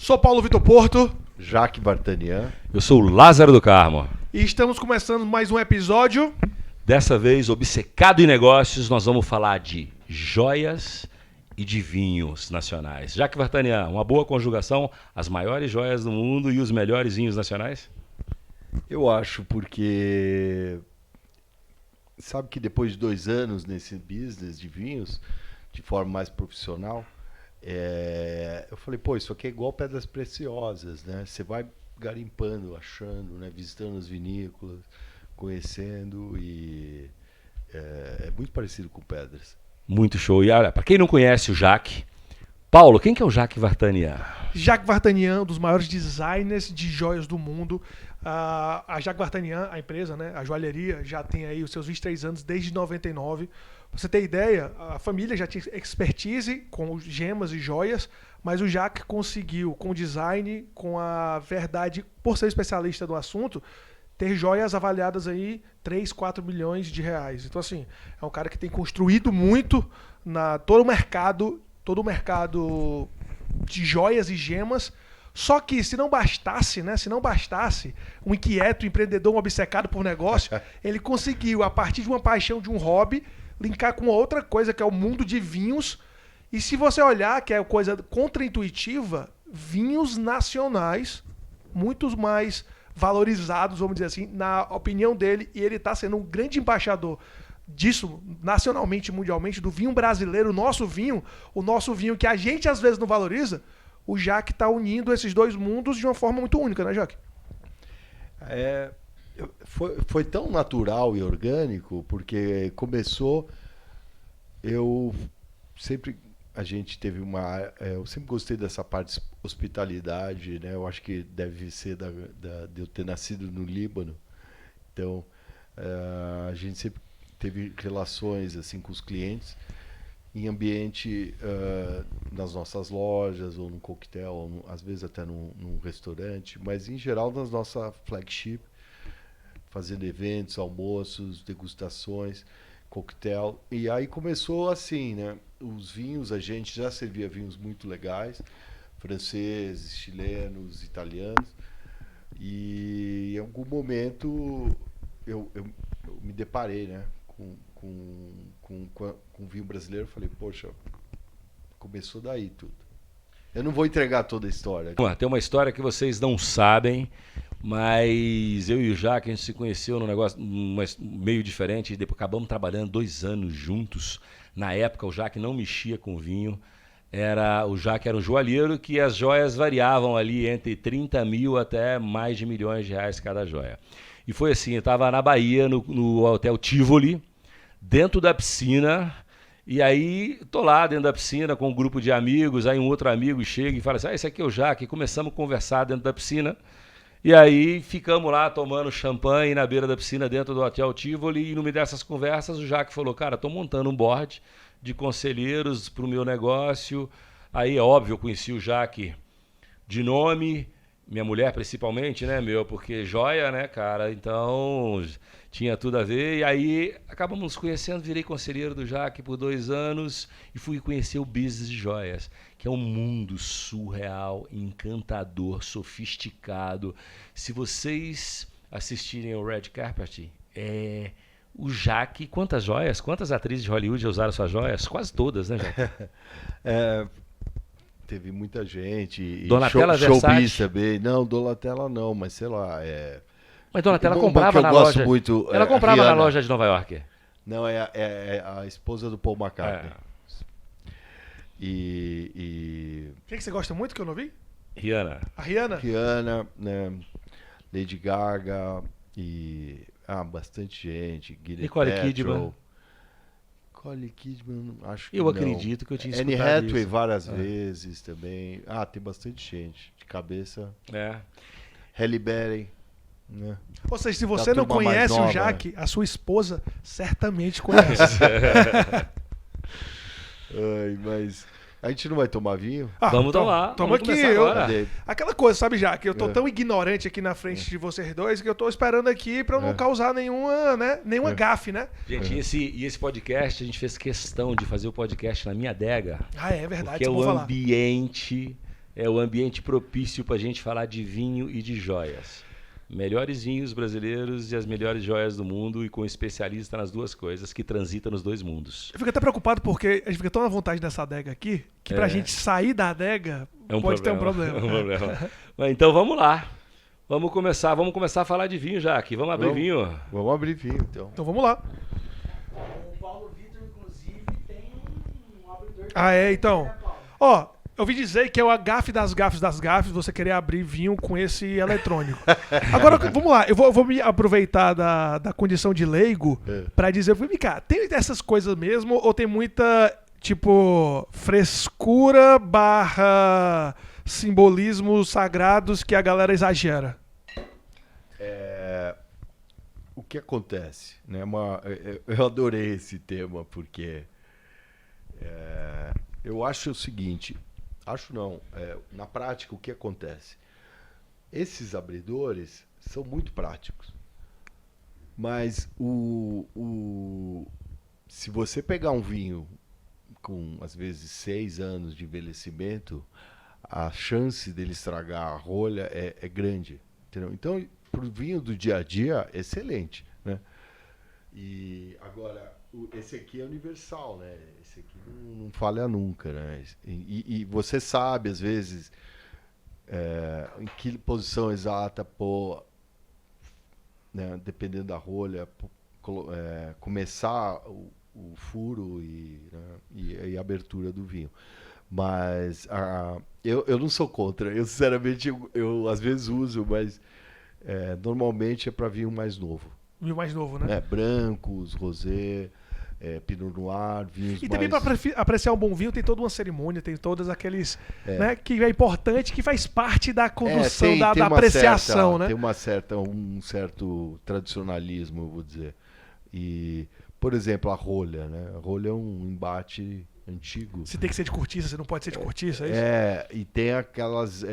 Sou Paulo Vitor Porto. Jaque Vartanian. Eu sou o Lázaro do Carmo. E estamos começando mais um episódio. Dessa vez, obcecado em negócios, nós vamos falar de joias e de vinhos nacionais. Jaque Vartanian, uma boa conjugação, as maiores joias do mundo e os melhores vinhos nacionais? Eu acho, porque sabe que depois de 2 anos nesse business de vinhos, de forma mais profissional, eu falei, pô, isso aqui é igual pedras preciosas, né? Você vai garimpando, achando, né? Visitando as vinícolas, conhecendo e é muito parecido com pedras. Muito show. E olha, para quem não conhece o Jaque, Paulo, quem que é o Jaque Vartanian? Jaque Vartanian, um dos maiores designers de joias do mundo. A Jaque Vartanian, a empresa, né, a joalheria, já tem aí os seus 23 anos desde 99. Pra você ter ideia, a família já tinha expertise com gemas e joias, mas o Jaque conseguiu, com o design, com a verdade, por ser especialista do assunto, ter joias avaliadas aí 3, 4 milhões de reais. Então, assim, é um cara que tem construído muito todo o mercado de joias e gemas. Só que se não bastasse, né? Se não bastasse um inquieto empreendedor, um obcecado por negócio, ele conseguiu, a partir de uma paixão, de um hobby, linkar com outra coisa, que é o mundo de vinhos. E se você olhar, que é coisa contraintuitiva, vinhos nacionais, muito mais valorizados, vamos dizer assim, na opinião dele, e ele está sendo um grande embaixador disso, nacionalmente e mundialmente, do vinho brasileiro, o nosso vinho que a gente às vezes não valoriza. O Jaque está unindo esses dois mundos de uma forma muito única, né, Jaque? Foi tão natural e orgânico, porque começou, eu sempre gostei dessa parte de hospitalidade, né? Eu acho que deve ser de eu ter nascido no Líbano. Então, a gente sempre teve relações assim com os clientes em ambiente, nas nossas lojas, ou num coquetel, ou às vezes até num restaurante, mas em geral nas nossas flagship, fazendo eventos, almoços, degustações, coquetel. E aí começou assim, né? Os vinhos, a gente já servia vinhos muito legais, franceses, chilenos, italianos, e em algum momento eu me deparei, né, com vinho brasileiro. Falei, poxa, começou daí tudo. Eu não vou entregar toda a história. Tem uma história que vocês não sabem, mas eu e o Jaque, a gente se conheceu num negócio meio diferente, e depois acabamos trabalhando 2 anos juntos. Na época, o Jaque não mexia com vinho. O Jaque era um joalheiro que as joias variavam ali entre 30 mil até mais de milhões de reais cada joia. E foi assim, eu estava na Bahia, no Hotel Tivoli, dentro da piscina, e aí tô lá dentro da piscina com um grupo de amigos, aí um outro amigo chega e fala assim, esse aqui é o Jaque, e começamos a conversar dentro da piscina, e aí ficamos lá tomando champanhe na beira da piscina dentro do Hotel Tivoli, e no meio dessas conversas o Jaque falou, cara, tô montando um board de conselheiros pro meu negócio. Aí é óbvio, eu conheci o Jaque de nome, minha mulher principalmente, né, porque joia, né, cara, então tinha tudo a ver. E aí acabamos nos conhecendo, virei conselheiro do Jaque por 2 anos e fui conhecer o business de joias, que é um mundo surreal, encantador, sofisticado. Se vocês assistirem ao Red Carpet, o Jaque, quantas joias, quantas atrizes de Hollywood já usaram suas joias? Quase todas, né, Jaque? Teve muita gente. Donatella Showbiz Versace também. Não, Donatella não, mas sei lá. Mas Donatella comprava na loja. Muito, ela comprava Rihanna. na loja de Nova York. Não, é a esposa do Paul McCartney. Quem que você gosta muito que eu não vi? Rihanna. A Rihanna? Rihanna, né? Lady Gaga e bastante gente. Nicole Kidman. Nicole Kidman, acho que eu não. acredito que eu tinha escutado Anne Hathaway isso. várias vezes também. Tem bastante gente de cabeça. Halle Berry, né? Ou seja, se você não conhece o Jaque, a sua esposa certamente conhece. Mas a gente não vai tomar vinho? Vamos tomar. Toma aqui. Aquela coisa, sabe, Jaque? Eu tô tão ignorante aqui na frente de vocês dois que eu tô esperando aqui pra eu não causar nenhuma gafe, né? Gente, esse podcast, a gente fez questão de fazer o podcast na minha adega. É verdade. Porque o ambiente é o ambiente propício para a gente falar de vinho e de joias. Melhores vinhos brasileiros e as melhores joias do mundo e com especialista nas duas coisas, que transita nos dois mundos. Eu fico até preocupado porque a gente fica tão à vontade nessa adega aqui que pra gente sair da adega pode ter um problema. É um problema. Mas então vamos lá. Vamos começar a falar de vinho já aqui. Vamos abrir vinho? Vamos abrir vinho, então. Então vamos lá. O Paulo Vitor, inclusive, tem um abridor. Ah, é? Então. Ó, eu ouvi dizer que é o gafe das gafes você querer abrir vinho com esse eletrônico. Agora, vamos lá. Eu vou me aproveitar da condição de leigo pra dizer, vem cá, tem essas coisas mesmo ou tem muita, tipo, frescura / simbolismos sagrados que a galera exagera? O que acontece? Né? Eu adorei esse tema porque eu acho o seguinte, na prática o que acontece? Esses abridores são muito práticos, mas se você pegar um vinho com às vezes 6 anos de envelhecimento, a chance dele estragar a rolha é grande, entendeu? Então, para o vinho do dia a dia, é excelente, né? E agora, esse aqui é universal, né? Esse aqui não falha nunca, né? E você sabe, às vezes, em que posição exata pôr, né? Dependendo da rolha, começar o furo e a abertura do vinho. Mas eu não sou contra. Eu, sinceramente, eu às vezes uso, mas normalmente é para vinho mais novo. Vinho mais novo, né? Brancos, rosé, pinot noir, vinhos E também mais... para apreciar um bom vinho tem toda uma cerimônia, tem todos aqueles, né, que é importante, que faz parte da condução, da apreciação, né? Tem um certo tradicionalismo, eu vou dizer. E, por exemplo, a rolha, né? A rolha é um embate antigo. Você tem que ser de cortiça, você não pode ser de cortiça, é isso? E tem aquelas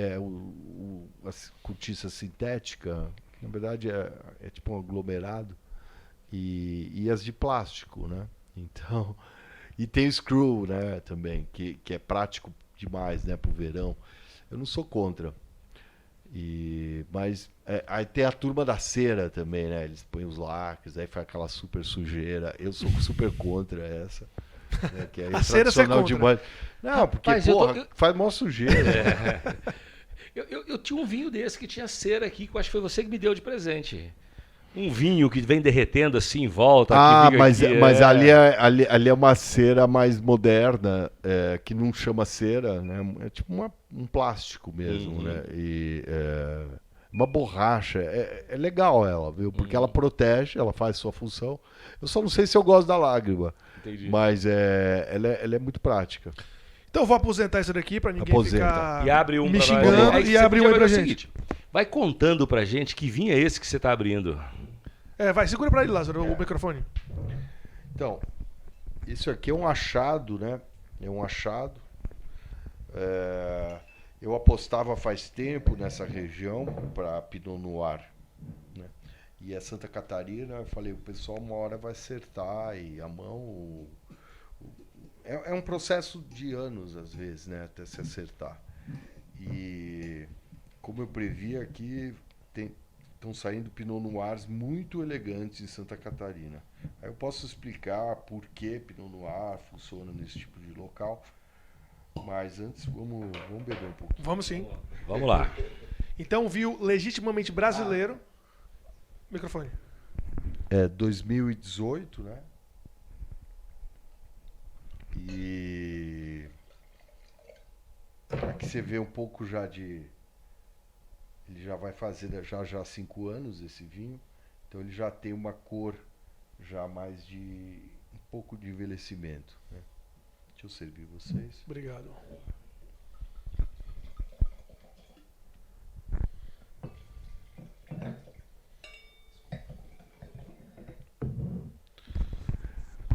as cortiça sintética, que na verdade é tipo um aglomerado, e as de plástico, né? Então, e tem o screw, né, também, que é prático demais, né, pro verão. Eu não sou contra. Mas aí tem a turma da cera também, né? Eles põem os lacres, aí faz aquela super sujeira. Eu sou super contra essa. Né, que é a cera você é contra? Demais. Não, porque, faz mó sujeira. Eu tinha um vinho desse que tinha cera aqui, que eu acho que foi você que me deu de presente. Um vinho que vem derretendo assim em volta. Mas ali é uma cera mais moderna, que não chama cera, né? É tipo um plástico mesmo, né? E uma borracha. É legal ela, viu? Porque ela protege, ela faz sua função. Eu só não sei se eu gosto da lágrima. Entendi. Mas ela é muito prática. Então eu vou aposentar isso daqui pra ninguém ficar e abre um me xingando e abre um aí pra gente. Seguinte, vai contando pra gente que vinho é esse que você tá abrindo. Vai, segura pra ele, Lázaro, o microfone. Então, isso aqui é um achado, né? É um achado. Eu apostava faz tempo nessa região para Pinot Noir, né? E a Santa Catarina, eu falei, o pessoal uma hora vai acertar e a mão... É um processo de anos, às vezes, né? Até se acertar. E como eu previ aqui, estão saindo Pinot Noirs muito elegantes em Santa Catarina. Aí eu posso explicar por que Pinot Noir funciona nesse tipo de local. Mas antes, vamos beber um pouquinho. Vamos sim. Vamos lá. Então, viu legitimamente brasileiro. Microfone. 2018, né? E aqui você vê um pouco já de... Ele já vai fazer já 5 anos esse vinho. Então ele já tem uma cor já mais de... um pouco de envelhecimento, né? Deixa eu servir vocês. Obrigado.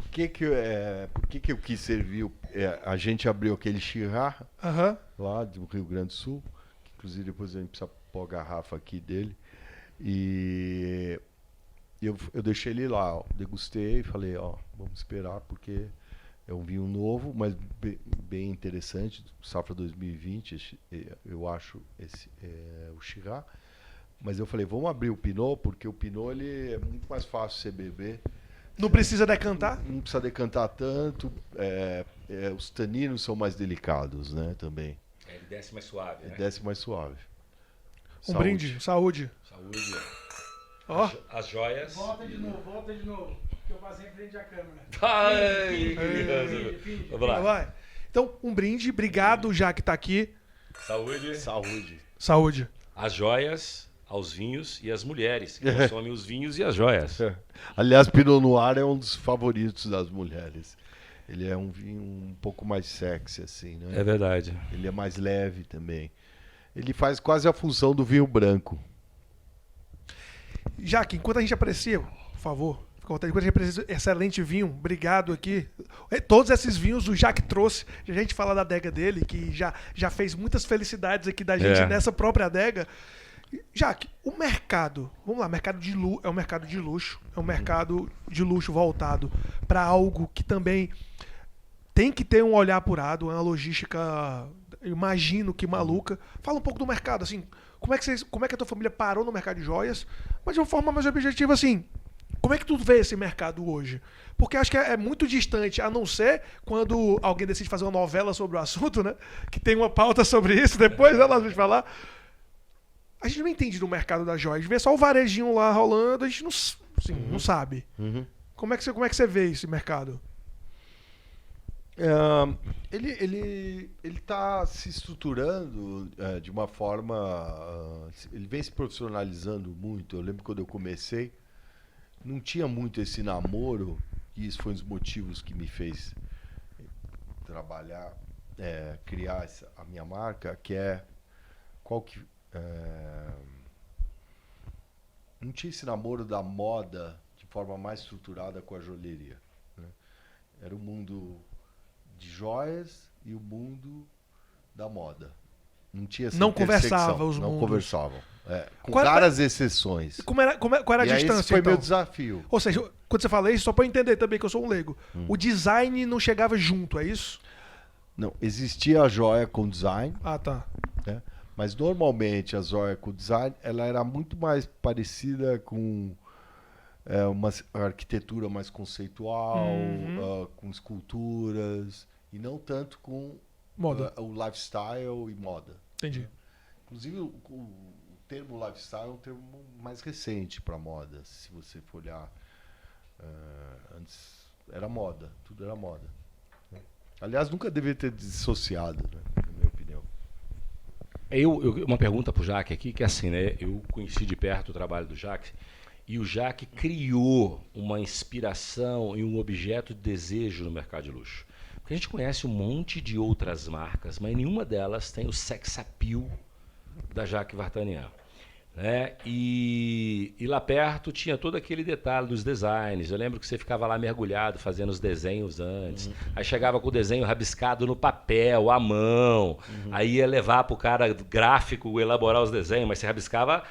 Por que eu quis servir? A gente abriu aquele Chirá lá do Rio Grande do Sul, que inclusive depois a gente precisa pôr a garrafa aqui dele. E eu deixei ele lá, degustei e falei, vamos esperar porque É um vinho novo, mas bem interessante. Safra 2020, eu acho, o Shiraz. Mas eu falei, vamos abrir o Pinot, porque o Pinot ele é muito mais fácil você beber. Não precisa decantar? Não precisa decantar tanto. Os taninos são mais delicados, né? Também. Ele desce mais suave, né? Ele desce mais suave. Um brinde, saúde. Saúde. Ó. As joias. Volta de novo. Que eu passei em frente à câmera. Ai, vamos lá. Vai. Então, um brinde. Obrigado, já que tá aqui. Saúde. Saúde. As joias, aos vinhos e às mulheres que consomem os vinhos e as joias. Aliás, Pinot Noir é um dos favoritos das mulheres. Ele é um vinho um pouco mais sexy, assim, né? É verdade. Ele é mais leve também. Ele faz quase a função do vinho branco. Jaque, enquanto a gente aprecia, por favor, enquanto a gente aprecia esse excelente vinho, obrigado aqui. Todos esses vinhos o Jaque trouxe, a gente fala da adega dele, que já fez muitas felicidades aqui da gente nessa própria adega. Jaque, o mercado, vamos lá, é um mercado de luxo, é um mercado de luxo voltado para algo que também tem que ter um olhar apurado, uma logística, imagino que maluca. Fala um pouco do mercado, assim, como é que a tua família parou no mercado de joias, mas de uma forma mais objetiva, assim, como é que tu vê esse mercado hoje? Porque acho que é muito distante, a não ser quando alguém decide fazer uma novela sobre o assunto, né? Que tem uma pauta sobre isso, depois ela vai falar. A gente não entende do mercado da joia, a gente vê só o varejinho lá rolando, a gente não, assim, não sabe. Como é que você vê esse mercado? Ele está se estruturando de uma forma. Ele vem se profissionalizando muito. Eu lembro quando eu comecei, não tinha muito esse namoro, e isso foi um dos motivos que me fez trabalhar, criar a minha marca, que é qual que. Não tinha esse namoro da moda de forma mais estruturada com a joalheria, né? Era o mundo de joias e o mundo da moda. Não tinha essa Não intersecção, conversava os não mundos. conversavam. Com Qual era- raras exceções. Qual era a E aí distância, esse foi então? meu desafio. Ou seja, quando você fala isso, só para eu entender também que eu sou um leigo, o design não chegava junto, é isso? Não, existia a joia com design, Ah, tá. né? Mas normalmente a joia com design ela era muito mais parecida com uma arquitetura mais conceitual, com esculturas, e não tanto com Moda. o lifestyle e moda. Entendi. Inclusive o termo lifestyle é um termo mais recente para moda. Se você for olhar, antes era moda, tudo era moda. Aliás, nunca deveria ter dissociado, né, na minha opinião. Uma pergunta pro Jaque aqui, que é assim, né? Eu conheci de perto o trabalho do Jaque, e o Jaque criou uma inspiração e um objeto de desejo no mercado de luxo. Porque a gente conhece um monte de outras marcas, mas nenhuma delas tem o sex appeal da Jacques Vartanian, né? E lá perto tinha todo aquele detalhe dos designs. Eu lembro que você ficava lá mergulhado fazendo os desenhos antes. Aí chegava com o desenho rabiscado no papel, à mão. Aí ia levar para o cara gráfico elaborar os desenhos, mas você rabiscava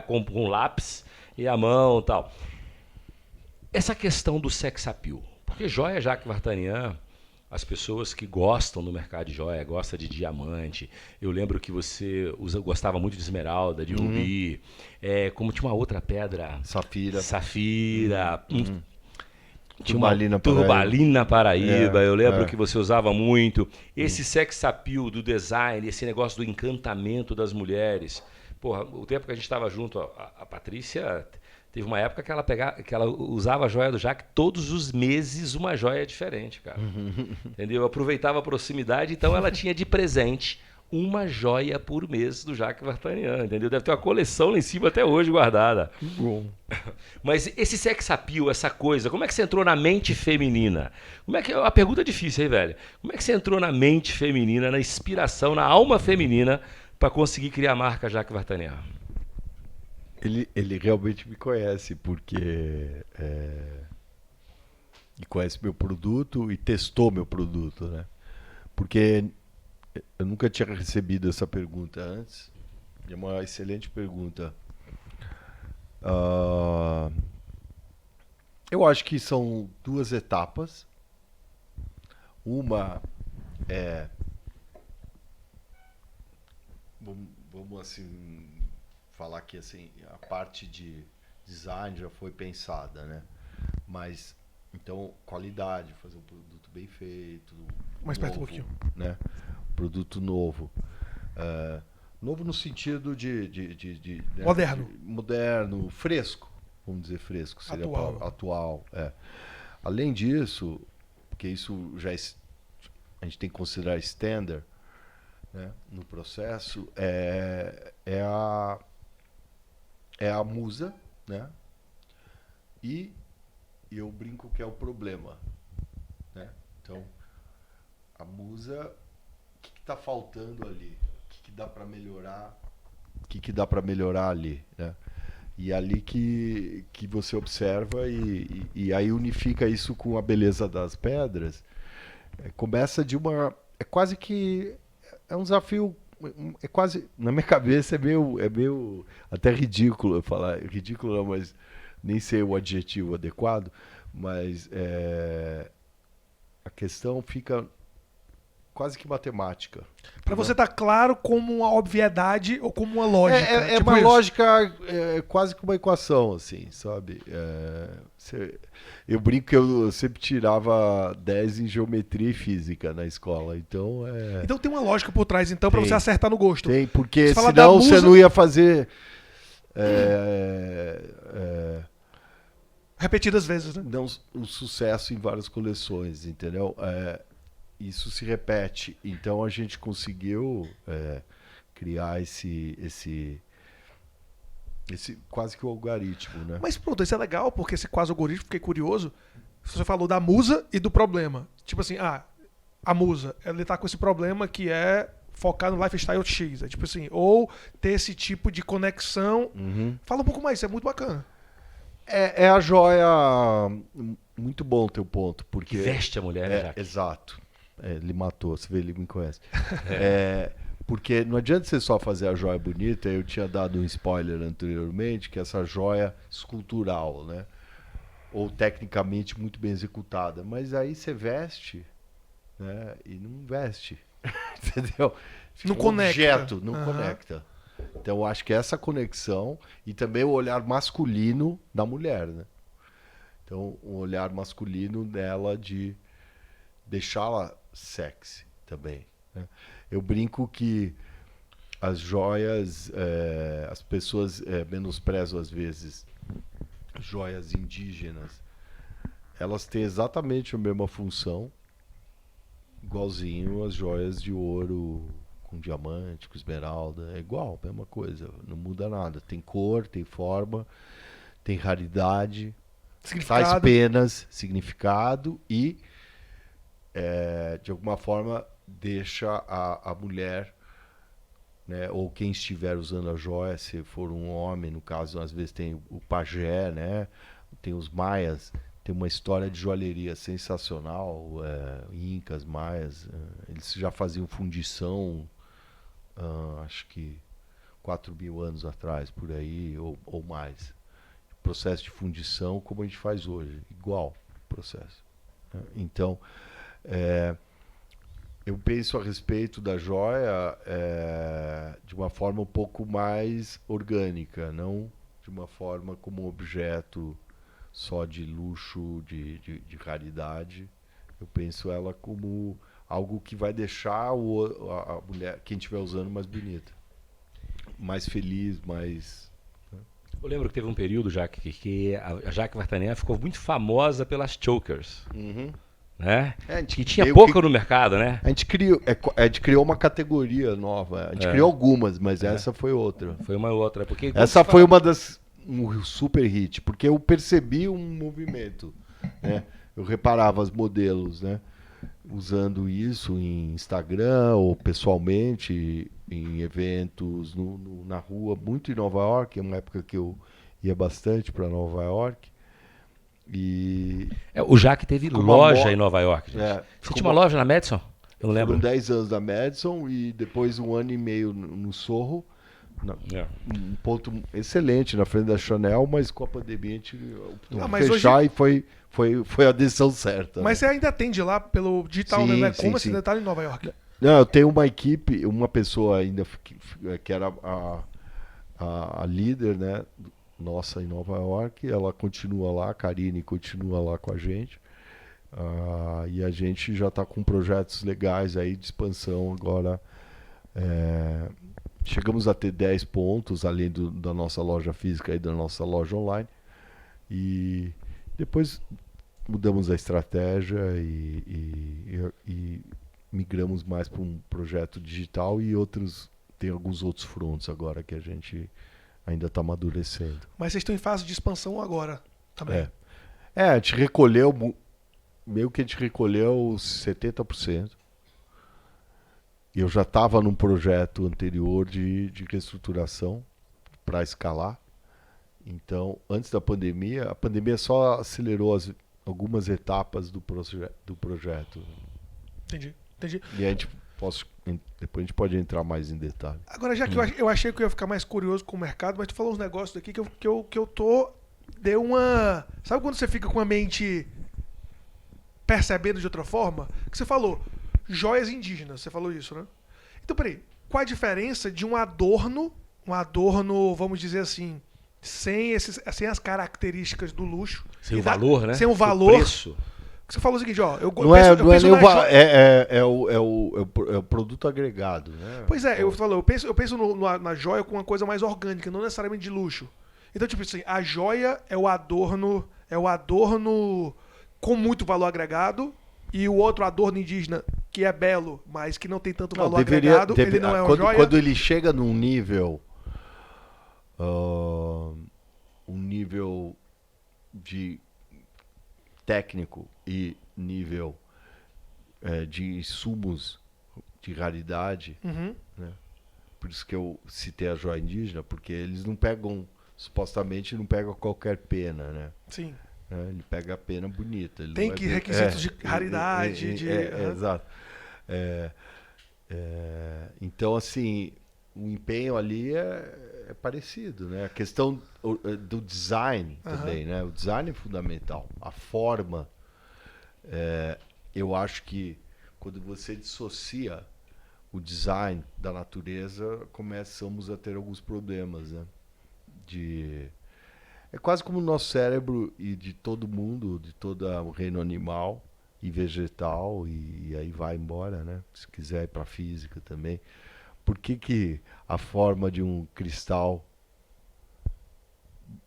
com lápis e a mão e tal. Essa questão do sex appeal. Porque joia Jacques Vartanian, as pessoas que gostam do mercado de joia, gostam de diamante. Eu lembro que você gostava muito de esmeralda, de rubi. Como tinha uma outra pedra... Safira. Tinha uma turmalina Paraíba. Eu lembro que você usava muito. Esse sex appeal do design, esse negócio do encantamento das mulheres. Porra, o tempo que a gente estava junto, a Patrícia... Teve uma época que ela usava a joia do Jaque todos os meses, uma joia diferente, cara. Entendeu? Eu aproveitava a proximidade, então ela tinha de presente uma joia por mês do Jacques Vartanian, entendeu? Deve ter uma coleção lá em cima até hoje guardada. Bom. Mas esse sex appeal, essa coisa, como é que você entrou na mente feminina? A pergunta é difícil, hein, velho? Como é que você entrou na mente feminina, na inspiração, na alma feminina, para conseguir criar a marca Jacques Vartanian? Ele realmente me conhece, porque e conhece meu produto e testou meu produto, né? Porque eu nunca tinha recebido essa pergunta antes. É uma excelente pergunta. Eu acho que são duas etapas. Uma é, vamos assim falar que assim a parte de design já foi pensada, né? Mas então qualidade, fazer um produto bem feito, Mais perto um novo, pouquinho. né? Produto novo. Novo no sentido né, Moderno. moderno, fresco, vamos dizer fresco, seria a Atual. palavra, atual. Além disso, porque isso já a gente tem que considerar standard, né, no processo, é a musa, né? E eu brinco que é o problema, né? Então, a musa, o que está faltando ali? O que dá para melhorar? O que dá para melhorar ali, né? E é ali que você observa e aí unifica isso com a beleza das pedras. Começa de uma... É quase que... É um desafio... É quase... Na minha cabeça é meio até ridículo eu falar. Ridículo não, mas nem sei o adjetivo adequado. Mas a questão fica quase que matemática. Pra você tá claro como uma obviedade ou como uma lógica. É tipo uma isso. lógica, quase que uma equação, assim, sabe? Eu brinco que eu sempre tirava 10 em geometria e física na escola, então Então tem uma lógica por trás, então, pra Tem. você acertar no gosto. Tem, porque Você fala da senão você musa- não ia fazer... Repetidas vezes, né? não um sucesso em várias coleções, entendeu? Isso se repete. Então a gente conseguiu criar esse quase que o algoritmo, né? Mas pronto, isso é legal, porque esse quase algoritmo, fiquei curioso. Você falou da musa e do problema. Tipo assim, a musa, ela tá com esse problema que é focar no lifestyle X. É tipo assim, ou ter esse tipo de conexão. Uhum. Fala um pouco mais, isso é muito bacana. É a joia. Muito bom teu ponto, porque. Que veste a mulher, né, Jaque? Exato. Ele matou, você vê, ele me conhece. Porque não adianta você só fazer a joia bonita. Eu tinha dado um spoiler anteriormente, que essa joia escultural, né? Ou tecnicamente muito bem executada. Mas aí você veste, né? E não veste. Entendeu? Fica Não um conecta. objeto, não Aham. conecta. Então eu acho que essa conexão e também o olhar masculino da mulher, né? Então o olhar masculino dela de deixá-la sexy também, né? Eu brinco que as joias, as pessoas menosprezam às vezes joias indígenas. Elas têm exatamente a mesma função, igualzinho as joias de ouro com diamante, com esmeralda, é igual, mesma coisa, não muda nada. Tem cor, tem forma, tem raridade, faz Significado. penas, significado e, de alguma forma, deixa a mulher, né, ou quem estiver usando a joia, se for um homem, no caso, às vezes tem o pajé, né, tem os maias, tem uma história de joalheria sensacional, incas, maias, eles já faziam fundição, acho que 4.000 anos atrás, por aí, ou mais. Processo de fundição como a gente faz hoje, igual processo, né? Então, eu penso a respeito da joia de uma forma um pouco mais orgânica, não de uma forma como um objeto só de luxo, de raridade. Eu penso ela como algo que vai deixar a mulher, quem estiver usando, mais bonita, mais feliz, mais... Eu lembro que teve um período, Jaque, que a Jaque Vartanian ficou muito famosa pelas chokers, né? A gente Que tinha meio pouca no mercado, né? A gente criou uma categoria nova. A gente criou algumas, mas essa foi outra. Foi uma outra. Porque Essa foi uma das... um super hit, porque eu percebi um movimento, né? Eu reparava as modelos, né, usando isso em Instagram ou pessoalmente em eventos na rua, muito em Nova York, é uma época que eu ia bastante para Nova York. E O Jaque teve Com uma loja em Nova York, gente. Você com tinha uma loja na Madison? Eu não lembro. Foram 10 anos da Madison e depois 1 ano e meio no Sorro, um ponto excelente na frente da Chanel, mas com a pandemia a gente optou mas fechar e foi a decisão certa. Mas você ainda atende lá pelo digital, Sim, né? Não é sim, como sim. você está em Nova York. Não, eu tenho uma equipe, uma pessoa ainda que era a líder, né, nossa em Nova York, ela continua lá, a Karine continua lá com a gente. E a gente já está com projetos legais aí de expansão agora. Chegamos a ter 10 pontos, além da nossa loja física e da nossa loja online. E depois mudamos a estratégia e migramos mais para um projeto digital e tem alguns outros fronts agora que a gente ainda está amadurecendo. Mas vocês estão em fase de expansão agora também. A gente recolheu, meio que a gente recolheu 70%. Eu já estava num projeto anterior de reestruturação para escalar. Então, antes da pandemia, a pandemia só acelerou algumas etapas do projeto. Entendi. E a gente depois a gente pode entrar mais em detalhe. Agora, já que eu achei que eu ia ficar mais curioso com o mercado, mas tu falou uns negócios aqui que eu tô... Deu uma... Sabe quando você fica com a mente percebendo de outra forma? Que você falou, joias indígenas, você falou isso, né? Então, peraí, qual a diferença de um adorno, vamos dizer assim, sem as características do luxo? Sem o valor, né? Sem o valor. O preço. Você falou o seguinte, ó, eu Não é nem o o produto agregado, né? Pois é, eu penso na joia com uma coisa mais orgânica, não necessariamente de luxo. Então, tipo assim, a joia é o adorno com muito valor agregado, e o outro adorno indígena, que é belo, mas que não tem tanto valor agregado, ele não é uma joia. Quando ele chega num nível... um nível de técnico e nível de insumos de raridade, né? Por isso que eu citei a joia indígena, porque eles não pegam, supostamente não pegam qualquer pena, né? Sim. Ele pega a pena bonita. Ele Tem não que requisitos de raridade. Exato. Então, assim, o empenho ali é parecido, né? A questão do design também, né? O design é fundamental. A forma, eu acho que quando você dissocia o design da natureza, começamos a ter alguns problemas, né? É quase como o nosso cérebro e de todo mundo, de todo o reino animal e vegetal, e aí vai embora, né? Se quiser ir para a física também. Por que a forma de um cristal,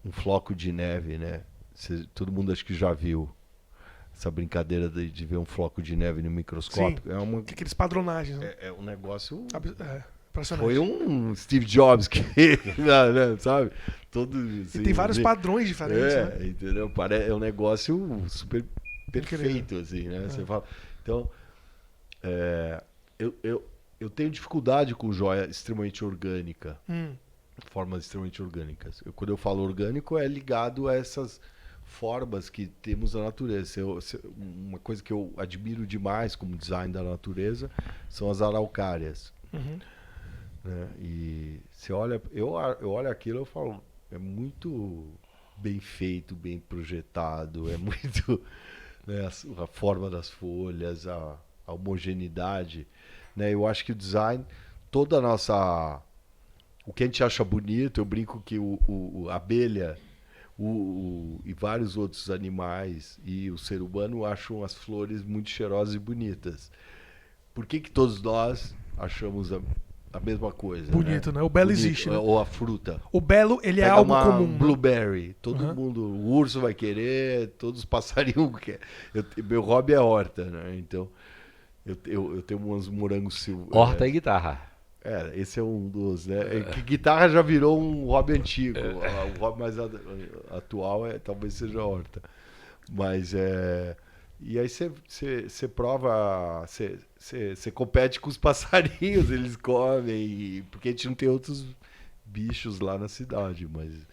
um floco de neve, né? Todo mundo acho que já viu essa brincadeira de ver um floco de neve no microscópio. Sim, aqueles padronagens, né? É um negócio... Impressionante. Foi um Steve Jobs que... né, sabe? Assim, e tem vários padrões diferentes, né? Entendeu? É um negócio super perfeito, assim, né? Você fala... Então, eu tenho dificuldade com joia extremamente orgânica. Formas extremamente orgânicas. Quando eu falo orgânico, é ligado a essas formas que temos na natureza. Uma coisa que eu admiro demais como design da natureza são as araucárias. Né? E você olha, eu olho aquilo e eu falo, é muito bem feito, bem projetado, é muito... Né, a forma das folhas, a homogeneidade, né? Eu acho que o design, toda a nossa... O que a gente acha bonito, eu brinco que a abelha e vários outros animais e o ser humano acham as flores muito cheirosas e bonitas. Por que todos nós achamos a mesma coisa? Bonito, né? O belo existe, né? Ou a fruta. O belo, ele é algo comum. Blueberry. Todo mundo, o urso vai querer, todos os passarinhos querem. Meu hobby é horta, né? Então, eu tenho uns morangos silvestres. Horta e guitarra. Esse é um dos, né? Que guitarra já virou um hobby antigo. O hobby mais atual talvez seja a horta. Mas e aí você prova, você compete com os passarinhos, eles comem, porque a gente não tem outros bichos lá na cidade, mas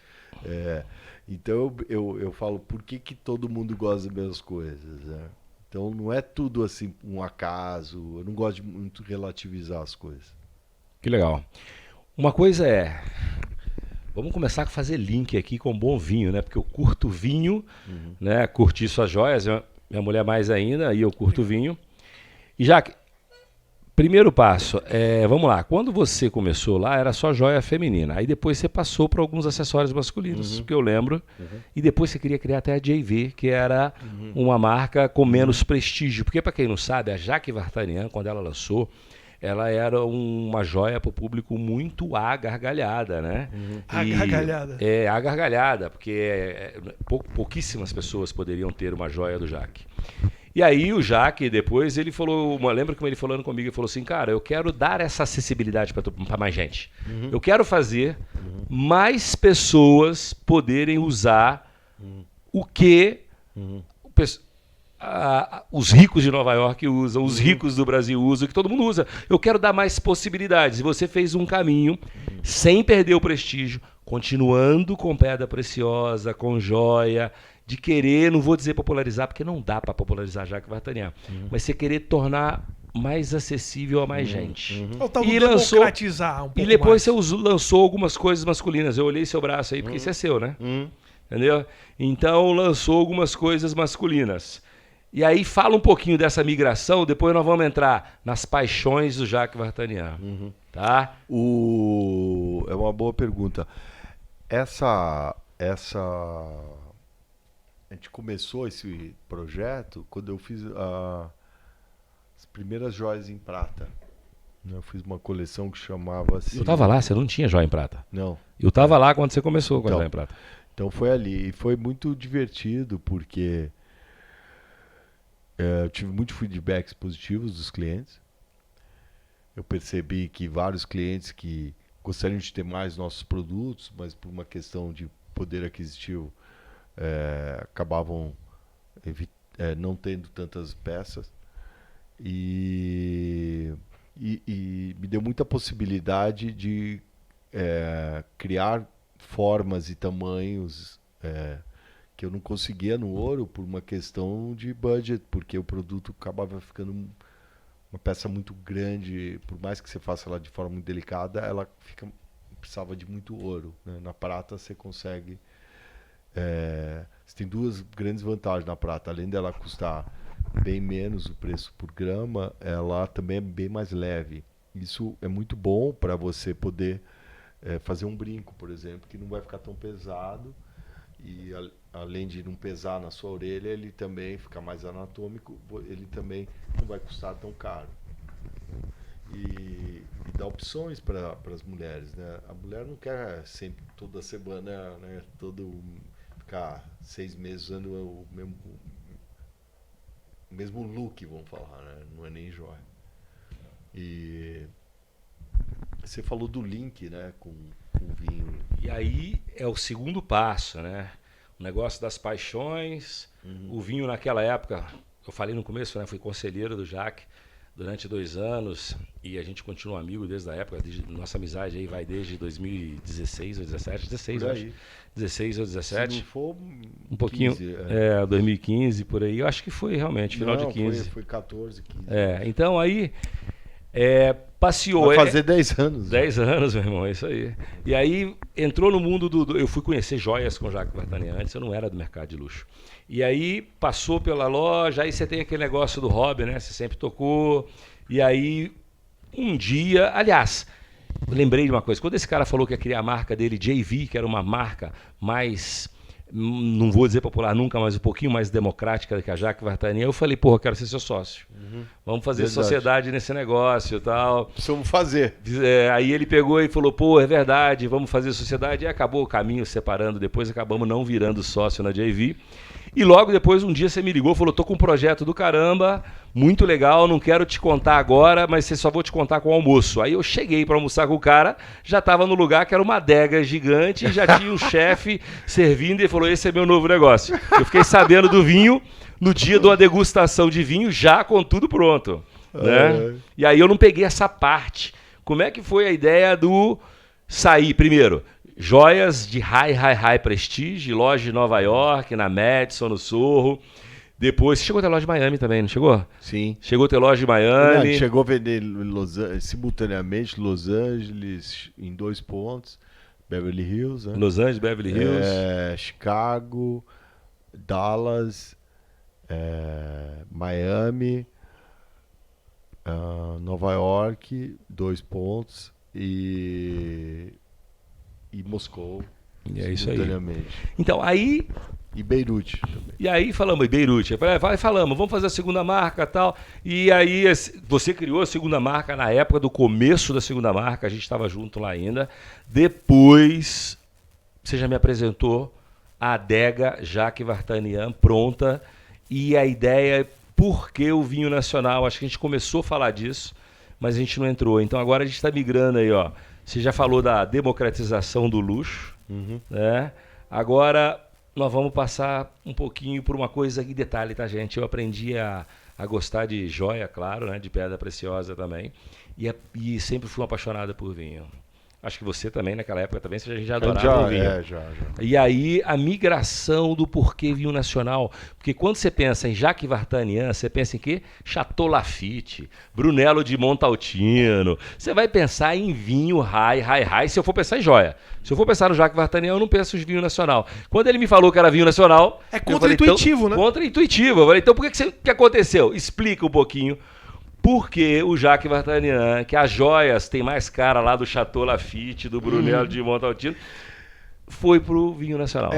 então eu falo, por que todo mundo gosta das mesmas coisas, né? Então não é tudo assim um acaso, eu não gosto de muito relativizar as coisas. Que legal. Uma coisa é, vamos começar a fazer link aqui com bom vinho, né? Porque eu curto vinho, né? Curti suas joias, minha mulher mais ainda, aí eu curto vinho. E já que primeiro passo, vamos lá, quando você começou lá era só joia feminina, aí depois você passou para alguns acessórios masculinos, que eu lembro, e depois você queria criar até a JV, que era uma marca com menos prestígio, porque para quem não sabe, a Jaque Vartanian, quando ela lançou, ela era uma joia para o público muito agargalhada, né? Agargalhada. Agargalhada, porque pouquíssimas pessoas poderiam ter uma joia do Jaque. E aí o Jaque, depois, ele falou, lembra como ele falando comigo, ele falou assim, cara, eu quero dar essa acessibilidade para mais gente. Eu quero fazer mais pessoas poderem usar o que os ricos de Nova York usam, os ricos do Brasil usam, que todo mundo usa. Eu quero dar mais possibilidades. E você fez um caminho sem perder o prestígio, continuando com pedra preciosa, com joia, de querer, não vou dizer popularizar, porque não dá para popularizar a Jaque Vartanian, mas você querer tornar mais acessível a mais gente. E democratizar um pouco. E depois mais. Você lançou algumas coisas masculinas. Eu olhei seu braço aí, porque esse é seu, né? Entendeu? Então lançou algumas coisas masculinas. E aí fala um pouquinho dessa migração, depois nós vamos entrar nas paixões do Jaque Vartanian. Tá? É uma boa pergunta. A gente começou esse projeto quando eu fiz as primeiras joias em prata. Eu fiz uma coleção que chamava-se... Eu tava lá, você não tinha joia em prata? Não. Eu tava lá quando você começou com a joia em prata. Então foi ali. E foi muito divertido porque eu tive muitos feedbacks positivos dos clientes. Eu percebi que vários clientes que gostariam de ter mais nossos produtos, mas por uma questão de poder aquisitivo, acabavam não tendo tantas peças e me deu muita possibilidade de criar formas e tamanhos que eu não conseguia no ouro por uma questão de budget, porque o produto acabava ficando uma peça muito grande, por mais que você faça ela de forma muito delicada, ela precisava de muito ouro, né? Na prata você consegue... você tem duas grandes vantagens na prata. Além dela custar bem menos o preço por grama, ela também é bem mais leve. Isso é muito bom para você poder fazer um brinco, por exemplo, que não vai ficar tão pesado e além de não pesar na sua orelha, ele também fica mais anatômico, ele também não vai custar tão caro. E dá opções para as mulheres, né? A mulher não quer sempre, toda semana, né, ficar 6 meses usando o mesmo look, vamos falar, né? Não é nem joia. E você falou do link, né, com o vinho. E aí é o segundo passo, né? O negócio das paixões, o vinho naquela época, eu falei no começo, né? Fui conselheiro do Jaque durante 2 anos e a gente continua amigo desde a época, nossa amizade aí vai desde 2016 ou 17, 16 por acho. aí. 16 ou 17. Se não for um pouquinho, 15, 2015 por aí, eu acho que foi realmente, final de 15. Foi 14, 15. Então aí passeou. Vai fazer 10 anos. 10 anos, meu irmão, é isso aí. E aí entrou no mundo eu fui conhecer joias com Jaque Vartanian antes, eu não era do mercado de luxo. E aí passou pela loja, aí você tem aquele negócio do hobby, né? Você sempre tocou. E aí, um dia, aliás, lembrei de uma coisa. Quando esse cara falou que ia criar a marca dele, JV, que era uma marca mais, não vou dizer popular nunca, mas um pouquinho mais democrática que a Jaque Vartanian, eu falei, porra, eu quero ser seu sócio. Vamos fazer sociedade nesse negócio e tal. Precisamos fazer. Aí ele pegou e falou, pô, é verdade, vamos fazer sociedade. E acabou o caminho separando, depois acabamos não virando sócio na JV. E logo depois, um dia você me ligou e falou, tô com um projeto do caramba, muito legal, não quero te contar agora, mas só vou te contar com o almoço. Aí eu cheguei para almoçar com o cara, já estava no lugar que era uma adega gigante, e já tinha um chefe servindo e falou, esse é meu novo negócio. Eu fiquei sabendo do vinho no dia de uma degustação de vinho, já com tudo pronto. Né? E aí eu não peguei essa parte. Como é que foi a ideia do sair, primeiro... Joias de high prestígio, loja de Nova York, na Madison, no Sorro. Depois, você chegou a ter loja de Miami também, não chegou? Sim. Chegou a ter loja de Não, Miami. chegou a vender simultaneamente Los Angeles em 2 pontos, Beverly Hills, né? Los Angeles, Beverly Hills. Chicago, Dallas, Miami, Nova York, 2 pontos e Moscou. E é isso aí. Simultaneamente. Então, aí... E Beirute também. E aí falamos, em Beirute. Eu falei, falamos, vamos fazer a segunda marca e tal. E aí você criou a segunda marca na época do começo da segunda marca, a gente estava junto lá ainda. Depois, você já me apresentou a adega Jacques Vartanian pronta. E a ideia é por que o vinho nacional. Acho que a gente começou a falar disso, mas a gente não entrou. Então agora a gente está migrando aí, ó. Você já falou da democratização do luxo, né? Agora nós vamos passar um pouquinho por uma coisa em detalhe, tá, gente? Eu aprendi a gostar de joia, claro, né? De pedra preciosa também. E sempre fui apaixonado por vinho. Acho que você também, naquela época também, você já adorava o vinho. Já. E aí, a migração do porquê vinho nacional. Porque quando você pensa em Jacques Vartanian, você pensa em quê? Chateau Lafite, Brunello de Montalcino. Você vai pensar em vinho high, se eu for pensar em joia. Se eu for pensar no Jacques Vartanian, eu não penso em vinho nacional. Quando ele me falou que era vinho nacional... É contra-intuitivo, né? Contra-intuitivo. Eu falei, então por que aconteceu? Explica um pouquinho. Porque o Jacques Vartanian, que as joias tem mais cara lá do Chateau Lafite, do Brunello de Montalcino, foi pro vinho nacional.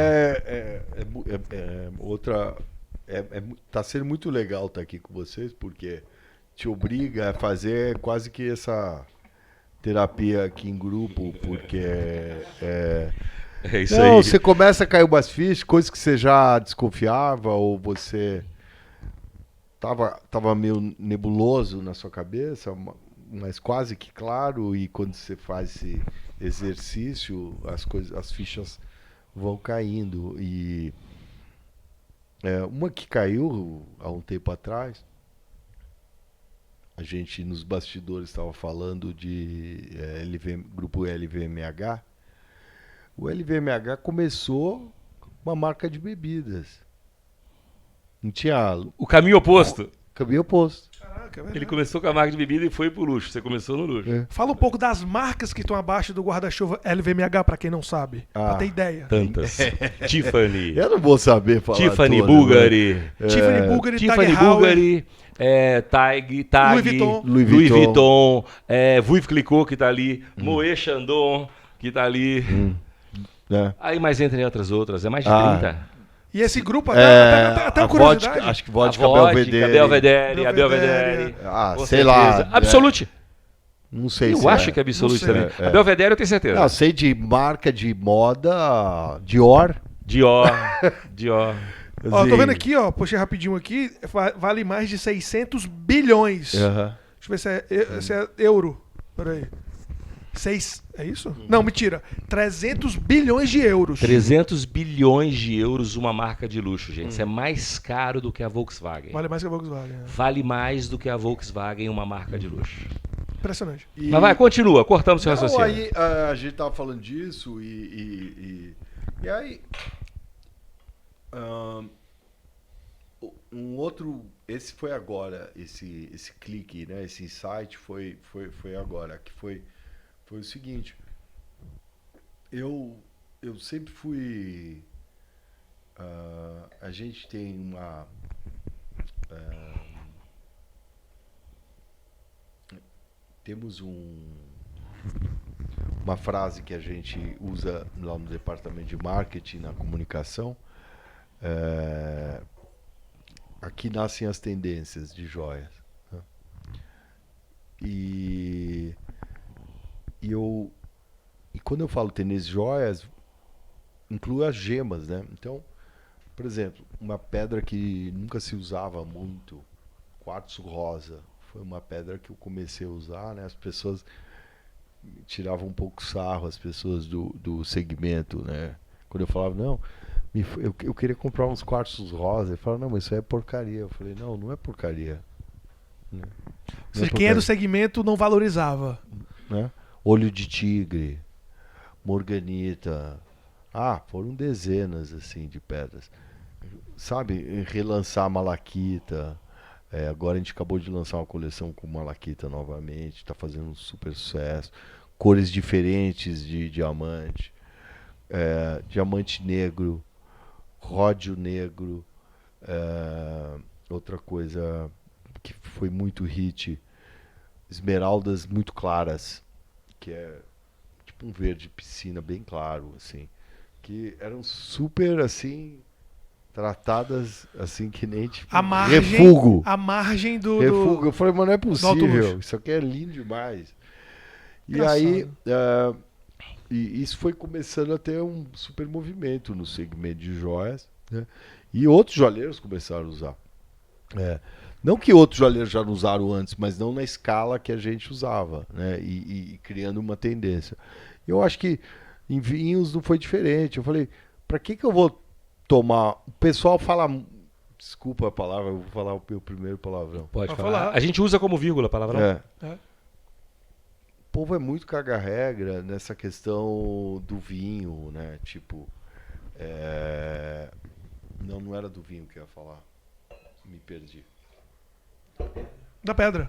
Tá sendo muito legal estar aqui com vocês, porque te obriga a fazer quase que essa terapia aqui em grupo, porque É isso não, aí. você começa a cair umas fichas, coisas que você já desconfiava, ou você tava meio nebuloso na sua cabeça, mas quase que claro, e quando você faz esse exercício, as fichas vão caindo. E uma que caiu há um tempo atrás, a gente nos bastidores estava falando de grupo LVMH. O LVMH começou uma marca de bebidas. Não tinha... O caminho oposto. Caminho oposto. Caraca, é verdade. Ele começou com a marca de bebida e foi pro luxo. Você começou no luxo. Fala um pouco das marcas que estão abaixo do guarda-chuva LVMH, pra quem não sabe. Pra ter ideia. Tantas. Tiffany. Eu não vou saber falar Tiffany todas, Bulgari. né? Tiffany Bulgari, Tiffany Tag Heuer, Bulgari. Tag. Louis Vuitton. Veuve Clicquot, que tá ali. Moet Chandon, que tá ali. Né? Aí mais entre outras. É mais de 30. E esse grupo, até a uma curiosidade. vodka, acho que vodka Belvedere. A Belvedere. Com sei certeza. lá. Absolute. Não sei se Eu acho que é Absolute Não sei. também. A Belvedere eu tenho certeza. Não, sei de marca de moda, Dior. Dior. Ó, tô vendo aqui, ó, puxei rapidinho aqui, vale mais de 600 bilhões. Aham. Deixa eu ver se é euro. Peraí. É isso? Não, mentira. 300 bilhões de euros. 300 bilhões de euros uma marca de luxo, gente. Isso é mais caro do que a Volkswagen. Vale mais que a Volkswagen. Vale mais do que a Volkswagen uma marca de luxo. Impressionante. Mas vai, continua. Cortamos seu raciocínio. Aí a gente tava falando disso e aí um outro, esse foi agora, esse clique, né? Esse insight foi agora, que foi o seguinte. Eu sempre fui... a gente tem temos uma frase que a gente usa lá no departamento de marketing, na comunicação. Aqui nascem as tendências de joias. Né? E quando eu falo tendência de joias, inclui as gemas, né? Então, por exemplo, uma pedra que nunca se usava muito, quartzo rosa, foi uma pedra que eu comecei a usar, né? As pessoas tiravam um pouco sarro, as pessoas do segmento, né? Quando eu falava, não, eu queria comprar uns quartzos rosa, ele falava, não, mas isso é porcaria. Eu falei, não é porcaria. Né? Ou seja, quem é do segmento não valorizava. Né? Olho de tigre, morganita. Foram dezenas assim de pedras. sabe, relançar a Malaquita. Agora a gente acabou de lançar uma coleção com Malaquita novamente, está fazendo um super sucesso. Cores diferentes de diamante. Diamante negro, ródio negro. Outra coisa que foi muito hit, esmeraldas muito claras, que é tipo um verde piscina bem claro, assim, que eram super assim tratadas assim que nem tipo A margem, refugo. A margem do... Refugo. Eu falei, mas não é alto possível, luxo. isso aqui é lindo demais. E Engraçado. aí, e isso foi começando a ter um super movimento no segmento de joias, né? E outros joalheiros começaram a usar. Não que outros joalheiros já não usaram antes, mas não na escala que a gente usava, né? E criando uma tendência. Eu acho que em vinhos não foi diferente. Eu falei, para que eu vou tomar... O pessoal fala... Desculpa a palavra, eu vou falar o meu primeiro palavrão. Pode Pode falar. falar. A gente usa como vírgula a palavra. É. É. O povo é muito caga-regra nessa questão do vinho, né? Tipo, não era do vinho que eu ia falar. Me perdi. Da pedra.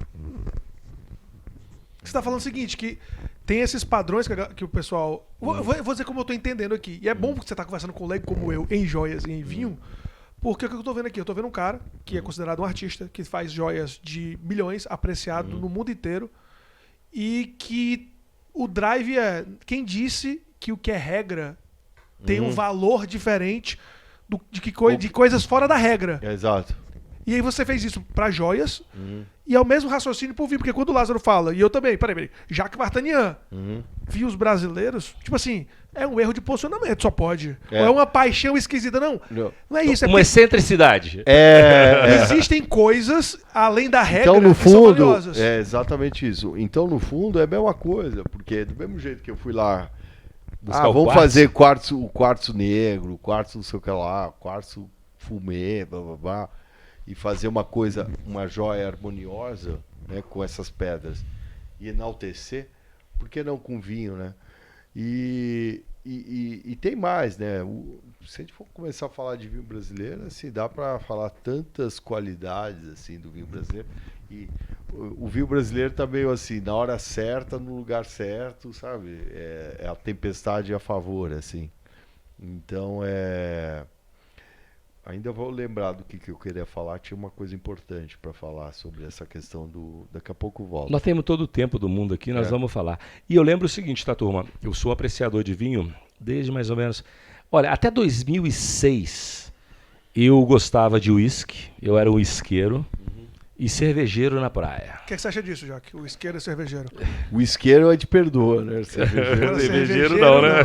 Você está falando o seguinte, que tem esses padrões que o pessoal... Vou dizer como eu estou entendendo aqui. E é bom que você está conversando com um leigo como eu, em joias e em vinho, porque o que eu estou vendo aqui? Eu estou vendo um cara que é considerado um artista, que faz joias de milhões, apreciado no mundo inteiro, e que o drive é... Quem disse que o que é regra tem um valor diferente de coisas fora da regra? Exato. E aí você fez isso para joias, e é o mesmo raciocínio pro vinho, porque quando o Lázaro fala, e eu também, peraí, Jacques Vartanian, vinhos brasileiros, tipo assim, é um erro de posicionamento, só pode. Ou é uma paixão esquisita, não. Não é isso, é Uma porque excentricidade. existem coisas além da regra Então, no que são fundo, valiosas. é exatamente isso. Então, no fundo, é a mesma coisa, porque do mesmo jeito que eu fui lá, Buscar o vamos quartzo. fazer quartzo negro, quartzo não sei o que lá, quartzo fumê, blá, blá, blá, e fazer uma coisa, uma joia harmoniosa, né, com essas pedras, e enaltecer, por que não com vinho, né? E tem mais, né? Se a gente for começar a falar de vinho brasileiro, assim, dá para falar tantas qualidades assim do vinho brasileiro. E o vinho brasileiro tá meio assim, na hora certa, no lugar certo, sabe? É a tempestade a favor, assim. Então, ainda vou lembrar do que eu queria falar. Tinha uma coisa importante para falar sobre essa questão do... Daqui a pouco volto. Nós temos todo o tempo do mundo aqui, nós vamos falar. E eu lembro o seguinte, tá, turma? Eu sou apreciador de vinho desde mais ou menos... Olha, até 2006 eu gostava de uísque, eu era um isqueiro e cervejeiro na praia. O que você acha disso, Jacques? O isqueiro e cervejeiro. O isqueiro a gente perdoa, né? Cervejeiro. Agora, Cervejeiro não, né?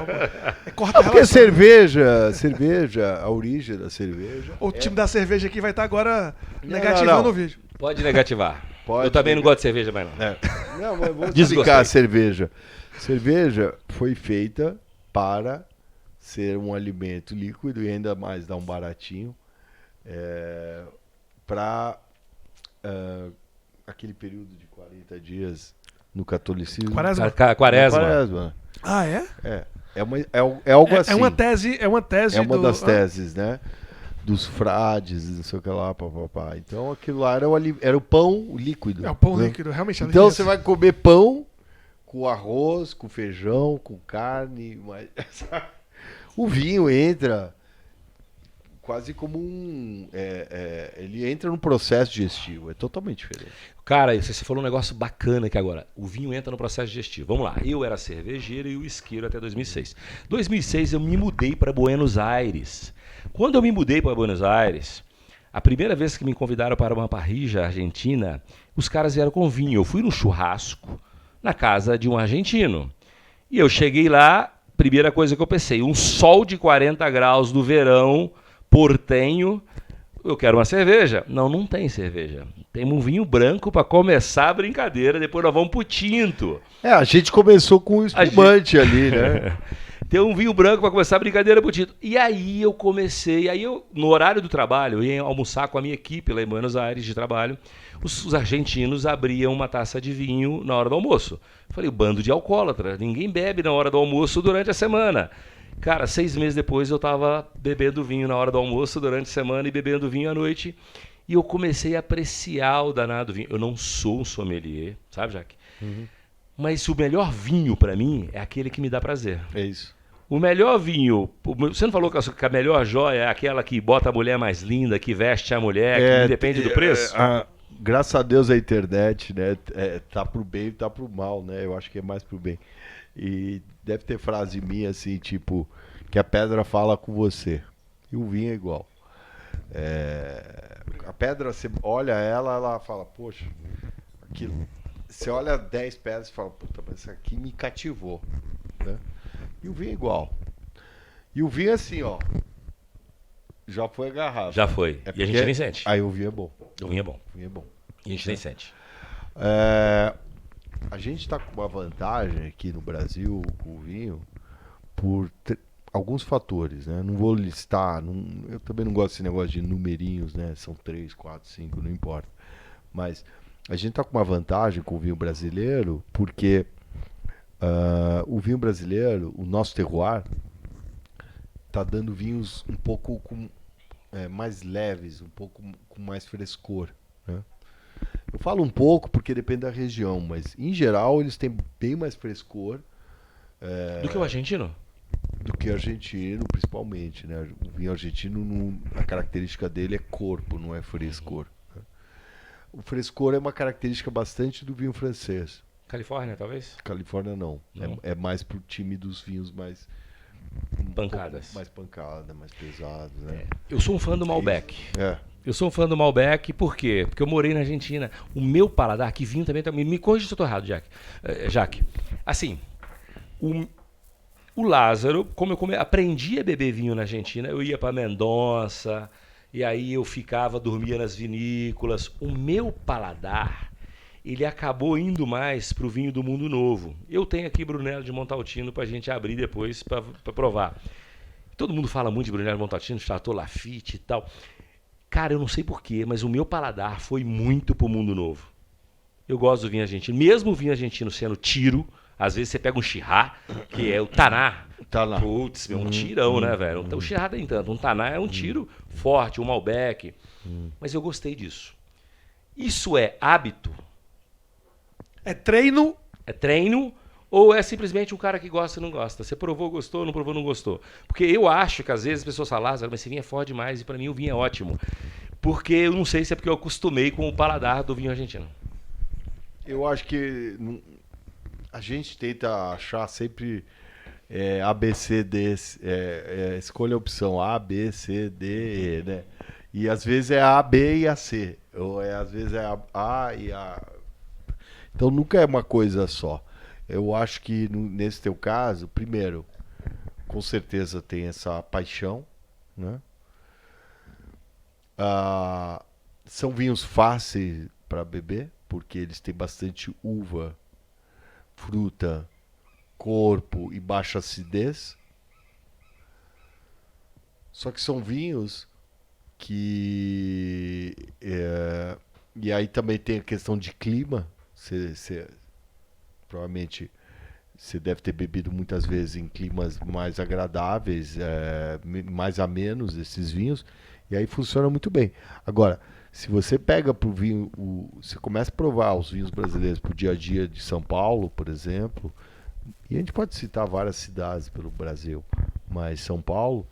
Corta a Porque relação. cerveja, a origem da cerveja. O time da cerveja aqui vai estar agora Não, negativando não. o vídeo. Pode negativar. Pode eu também não negar. gosto de cerveja mais não. Não, mas vou Desgostei. explicar a cerveja. Cerveja foi feita para ser um alimento líquido e ainda mais dar um baratinho para aquele período de 40 dias no catolicismo. Quaresma? Quaresma. Quaresma. Ah, é? É algo assim. É uma tese. É uma tese. É uma das teses, né? Dos frades, não sei o que lá, papapá. Então aquilo lá era o pão líquido. É o pão né? líquido, realmente. é Então líquido. você vai comer pão com arroz, com feijão, com carne. Mas... O vinho entra quase como um... ele entra num processo digestivo. É totalmente diferente. Cara, você falou um negócio bacana aqui agora. O vinho entra no processo digestivo. Vamos lá. Eu era cervejeiro e o isqueiro até 2006. 2006 eu me mudei para Buenos Aires. Quando eu me mudei para Buenos Aires, a primeira vez que me convidaram para uma parrilla argentina, os caras vieram com vinho. Eu fui num churrasco na casa de um argentino. E eu cheguei lá, primeira coisa que eu pensei, um sol de 40 graus do verão, portenho, eu quero uma cerveja. Não tem cerveja. Tem um vinho branco para começar a brincadeira, depois nós vamos pro tinto. A gente começou com o espumante ali, né? Tem um vinho branco para começar a brincadeira pro tinto. E aí eu comecei, no horário do trabalho, eu ia almoçar com a minha equipe lá em Buenos Aires de trabalho, os argentinos abriam uma taça de vinho na hora do almoço. Falei, bando de alcoólatra, ninguém bebe na hora do almoço durante a semana. Cara, 6 meses depois eu tava bebendo vinho na hora do almoço durante a semana e bebendo vinho à noite. E eu comecei a apreciar o danado vinho. Eu não sou um sommelier, sabe, Jaque? Mas o melhor vinho pra mim é aquele que me dá prazer. É isso. O melhor vinho, você não falou que a melhor joia é aquela que bota a mulher mais linda, que veste a mulher, que independe do preço? Graças a Deus a internet, né? Tá pro bem e tá pro mal, né? Eu acho que é mais pro bem. E deve ter frase minha assim, tipo, que a pedra fala com você. E o vinho é igual. A pedra, você olha ela fala, poxa, aquilo. Você olha 10 pedras e fala, puta, mas isso aqui me cativou, né? E o vinho é igual. E o vinho é assim, ó. Já foi agarrado. Já foi. E a gente nem sente. Aí o vinho é bom. O vinho é bom. O vinho é bom. E a gente nem sente. A gente está com uma vantagem aqui no Brasil com o vinho por alguns fatores, né? Não vou listar, eu também não gosto desse negócio de numerinhos, né? São 3, 4, 5, não importa. Mas a gente está com uma vantagem com o vinho brasileiro porque o vinho brasileiro, o nosso terroir, está dando vinhos um pouco mais leves, um pouco com mais frescor, né? Eu falo um pouco porque depende da região, mas em geral eles têm bem mais frescor. Do que o argentino? Do que o argentino, principalmente, né? O vinho argentino, a característica dele é corpo, não é frescor, né? O frescor é uma característica bastante do vinho francês. Califórnia, talvez? Califórnia não. É mais pro time dos vinhos mais... Pancadas. Mais pancada, mais pesados, né? Eu sou um fã do Malbec. É. Eu sou um fã do Malbec, por quê? Porque eu morei na Argentina. O meu paladar, que vinho também... Me corrija se eu estou errado, Jaque. Assim, o Lázaro, como eu aprendi a beber vinho na Argentina, eu ia para Mendonça, e aí eu dormia nas vinícolas. O meu paladar, ele acabou indo mais para o vinho do Mundo Novo. Eu tenho aqui Brunello de Montalcino para a gente abrir depois para provar. Todo mundo fala muito de Brunello de Montalcino, Chateau Lafite e tal. Cara, eu não sei porquê, mas o meu paladar foi muito pro Mundo Novo. Eu gosto do vinho argentino. Mesmo o vinho argentino sendo tiro, às vezes você pega um Chirá, que é o Taná. Taná. Putz, um tirão, né, velho? Então o Chirá nem tanto. Um Taná é um tiro forte, um Malbec. Mas eu gostei disso. Isso é hábito? É treino. É treino? Ou é simplesmente um cara que gosta e não gosta? Você provou, gostou, não provou, não gostou? Porque eu acho que às vezes as pessoas falam, mas esse vinho é forte demais, e pra mim o vinho é ótimo. Porque eu não sei se é porque eu acostumei com o paladar do vinho argentino. Eu acho que a gente tenta achar sempre A, B, C, D, escolha a opção A, B, C, D, E, né? E às vezes é A, B e a C. Ou às vezes é A e a... Então nunca é uma coisa só. Eu acho que nesse teu caso, primeiro, com certeza tem essa paixão, né? São vinhos fáceis para beber, porque eles têm bastante uva, fruta, corpo e baixa acidez. Só que são vinhos que... E aí também tem a questão de clima. Provavelmente você deve ter bebido muitas vezes em climas mais agradáveis, mais amenos esses vinhos, e aí funciona muito bem. Agora, se você pega pro vinho, você começa a provar os vinhos brasileiros pro dia a dia de São Paulo, por exemplo, e a gente pode citar várias cidades pelo Brasil, mas São Paulo,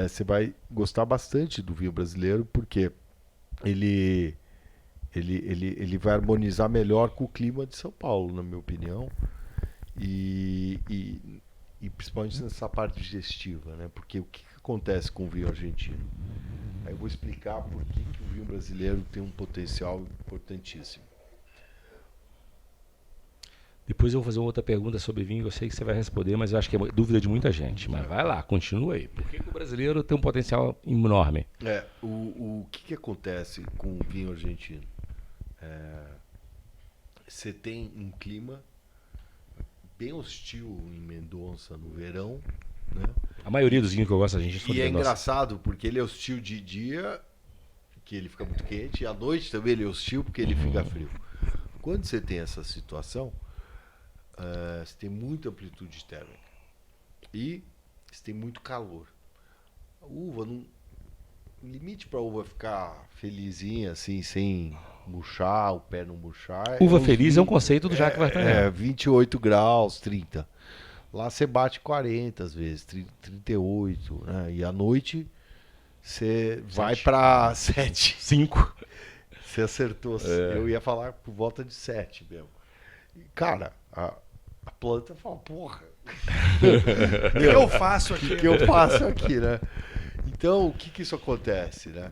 você vai gostar bastante do vinho brasileiro, porque ele vai harmonizar melhor com o clima de São Paulo, na minha opinião, e principalmente nessa parte digestiva, né? Porque o que acontece com o vinho argentino? Aí eu vou explicar por que o vinho brasileiro tem um potencial importantíssimo. Depois eu vou fazer uma outra pergunta sobre vinho, eu sei que você vai responder, mas eu acho que é dúvida de muita gente. Mas vai lá, continua aí. Por que o brasileiro tem um potencial enorme? O que acontece com o vinho argentino? Você tem um clima bem hostil em Mendonça no verão, né? A maioria dos vinhos que eu gosto, a gente E é engraçado porque ele é hostil de dia, que ele fica muito quente, e à noite também ele é hostil porque ele fica frio. Quando você tem essa situação, você tem muita amplitude térmica. E Você tem muito calor. A uva, não, o limite para a uva ficar felizinha, assim, sem murchar, o pé não murchar. Uva uns feliz é um 20, conceito do Jacques Vartanyan. 28 graus, 30. Lá você bate 40 às vezes, 38, né? E à noite você vai para 7. 5. Você acertou. Eu ia falar por volta de 7 mesmo. E, cara, a planta fala, porra. O que eu faço aqui? O que eu faço aqui, né? Então, o que isso acontece, né?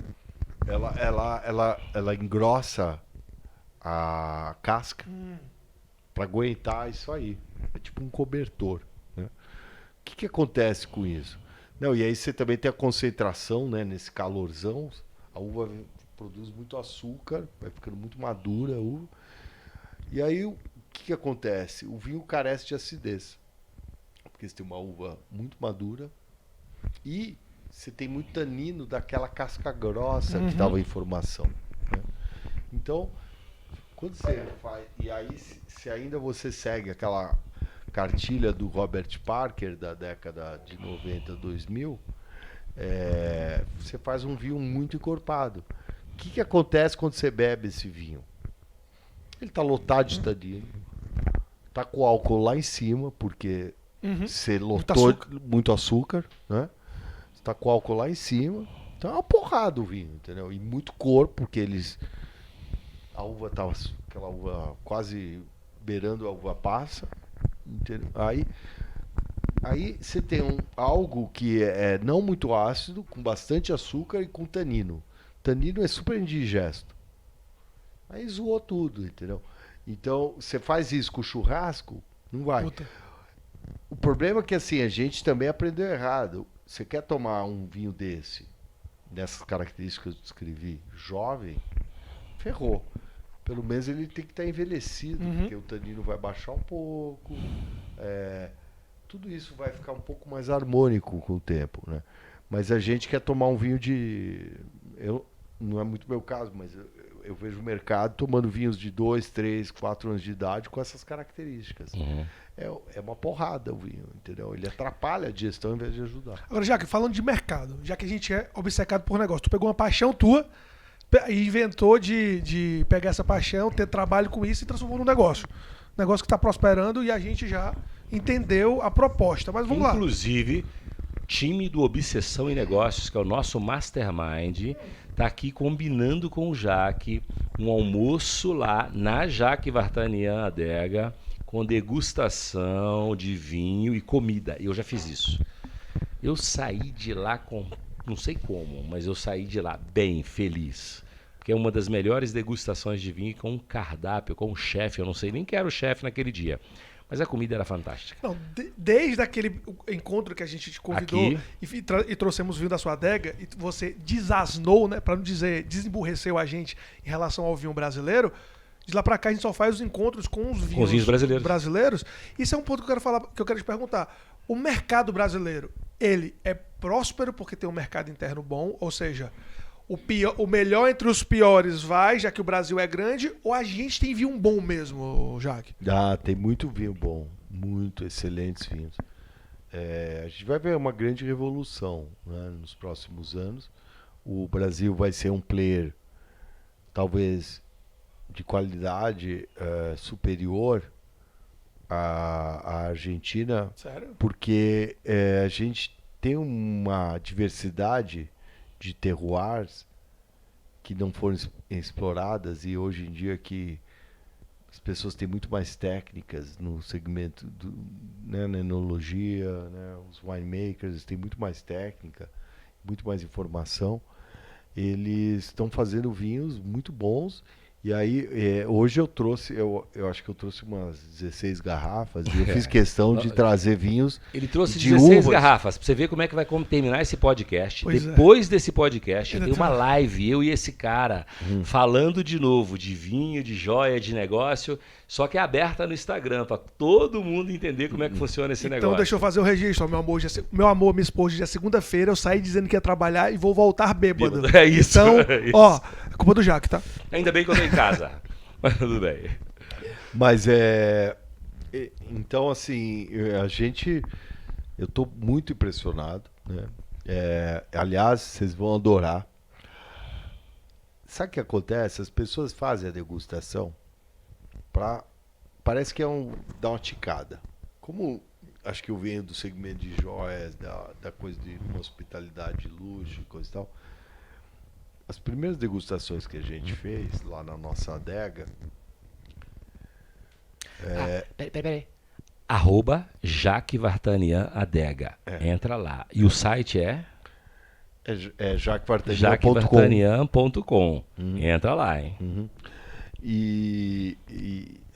Ela engrossa a casca para aguentar isso aí. É tipo um cobertor, né? O que acontece com isso? Não, e aí você também tem a concentração, né? Nesse calorzão, a uva produz muito açúcar, vai ficando muito madura a uva. E aí o que acontece? O vinho carece de acidez. Porque você tem uma uva muito madura e você tem muito tanino daquela casca grossa que estava em formação, né? Então, quando você faz... E aí, se ainda você segue aquela cartilha do Robert Parker da década de 90, 2000, você faz um vinho muito encorpado. O que acontece quando você bebe esse vinho? Ele está lotado de tanino, está com o álcool lá em cima, porque você lotou muito açúcar, né? Está com o álcool lá em cima, então é uma porrada o vinho, entendeu? E muito corpo, porque a uva estava, aquela uva quase beirando a uva passa, entendeu? Aí você tem algo que é não muito ácido, com bastante açúcar e com tanino. Tanino é super indigesto. Aí zoou tudo, entendeu? Então, você faz isso com churrasco, não vai. Puta. O problema é que assim, a gente também aprendeu errado. Você quer tomar um vinho dessas características que eu descrevi, jovem, ferrou. Pelo menos ele tem que estar envelhecido, porque o tanino vai baixar um pouco. Tudo isso vai ficar um pouco mais harmônico com o tempo, né? Mas a gente quer tomar um vinho não é muito meu caso, mas eu vejo o mercado tomando vinhos de 2, 3, 4 anos de idade com essas características. É uma porrada o vinho, entendeu? Ele atrapalha a digestão ao invés de ajudar. Agora, Jaque, falando de mercado, já que a gente é obcecado por negócio, tu pegou uma paixão tua e inventou de pegar essa paixão, ter trabalho com isso e transformou num negócio. Negócio que está prosperando e a gente já entendeu a proposta. Mas vamos lá. Inclusive, time do Obsessão em Negócios, que é o nosso mastermind, está aqui combinando com o Jaque um almoço lá na Jacques Vartanyan Adega, com degustação de vinho e comida. Eu já fiz isso. Eu saí de lá com... Não sei como, mas eu saí de lá bem feliz. Porque é uma das melhores degustações de vinho com um cardápio, com um chefe. Eu não sei nem quem era o chefe naquele dia. Mas a comida era fantástica. Não, desde aquele encontro que a gente te convidou e trouxemos vinho da sua adega, e você desasnou, né, para não dizer desemburreceu a gente em relação ao vinho brasileiro, de lá pra cá a gente só faz os encontros com os vinhos brasileiros. Isso é um ponto que eu quero falar, que eu quero te perguntar. O mercado brasileiro, ele é próspero porque tem um mercado interno bom, ou seja, o melhor entre os piores vai, já que o Brasil é grande, ou a gente tem vinho bom mesmo, Jaque? Tem muito vinho bom, muito excelentes vinhos. A gente vai ver uma grande revolução, né, nos próximos anos. O Brasil vai ser um player, talvez, de qualidade superior à Argentina. Sério? Porque a gente tem uma diversidade de terroirs que não foram exploradas, e hoje em dia que as pessoas têm muito mais técnicas no segmento né, na enologia, né, os winemakers têm muito mais técnica, muito mais informação. Eles estão fazendo vinhos muito bons. E aí, hoje eu acho que eu trouxe umas 16 garrafas e eu fiz questão de trazer vinhos. Ele trouxe de 16 uvas. garrafas, pra você ver como é que vai terminar esse podcast. Pois Depois desse podcast, Ainda tem uma tem- live, eu e esse cara, falando de novo de vinho, de joia, de negócio, só que é aberta no Instagram, pra todo mundo entender como é que funciona esse Então negócio. deixa eu fazer o registro. Ó, meu amor, minha esposa, dia segunda-feira eu saí dizendo que ia trabalhar e vou voltar bêbado. Bêbado. É isso, Então, é isso. ó, é culpa do Jaque, tá? Ainda bem que eu tô em casa. Mas tudo bem. Mas então assim, a gente Eu estou muito impressionado, né? Aliás, vocês vão adorar. Sabe o que acontece? As pessoas fazem a degustação parece que dá uma ticada. Como acho que eu venho do segmento de joias, da coisa de uma hospitalidade de luxo e coisa e tal. As primeiras degustações que a gente fez lá na nossa adega. Peraí. @Jaque Vartanian Adega. Entra lá. E o site é? jaquevartanian.com. Entra lá, hein? E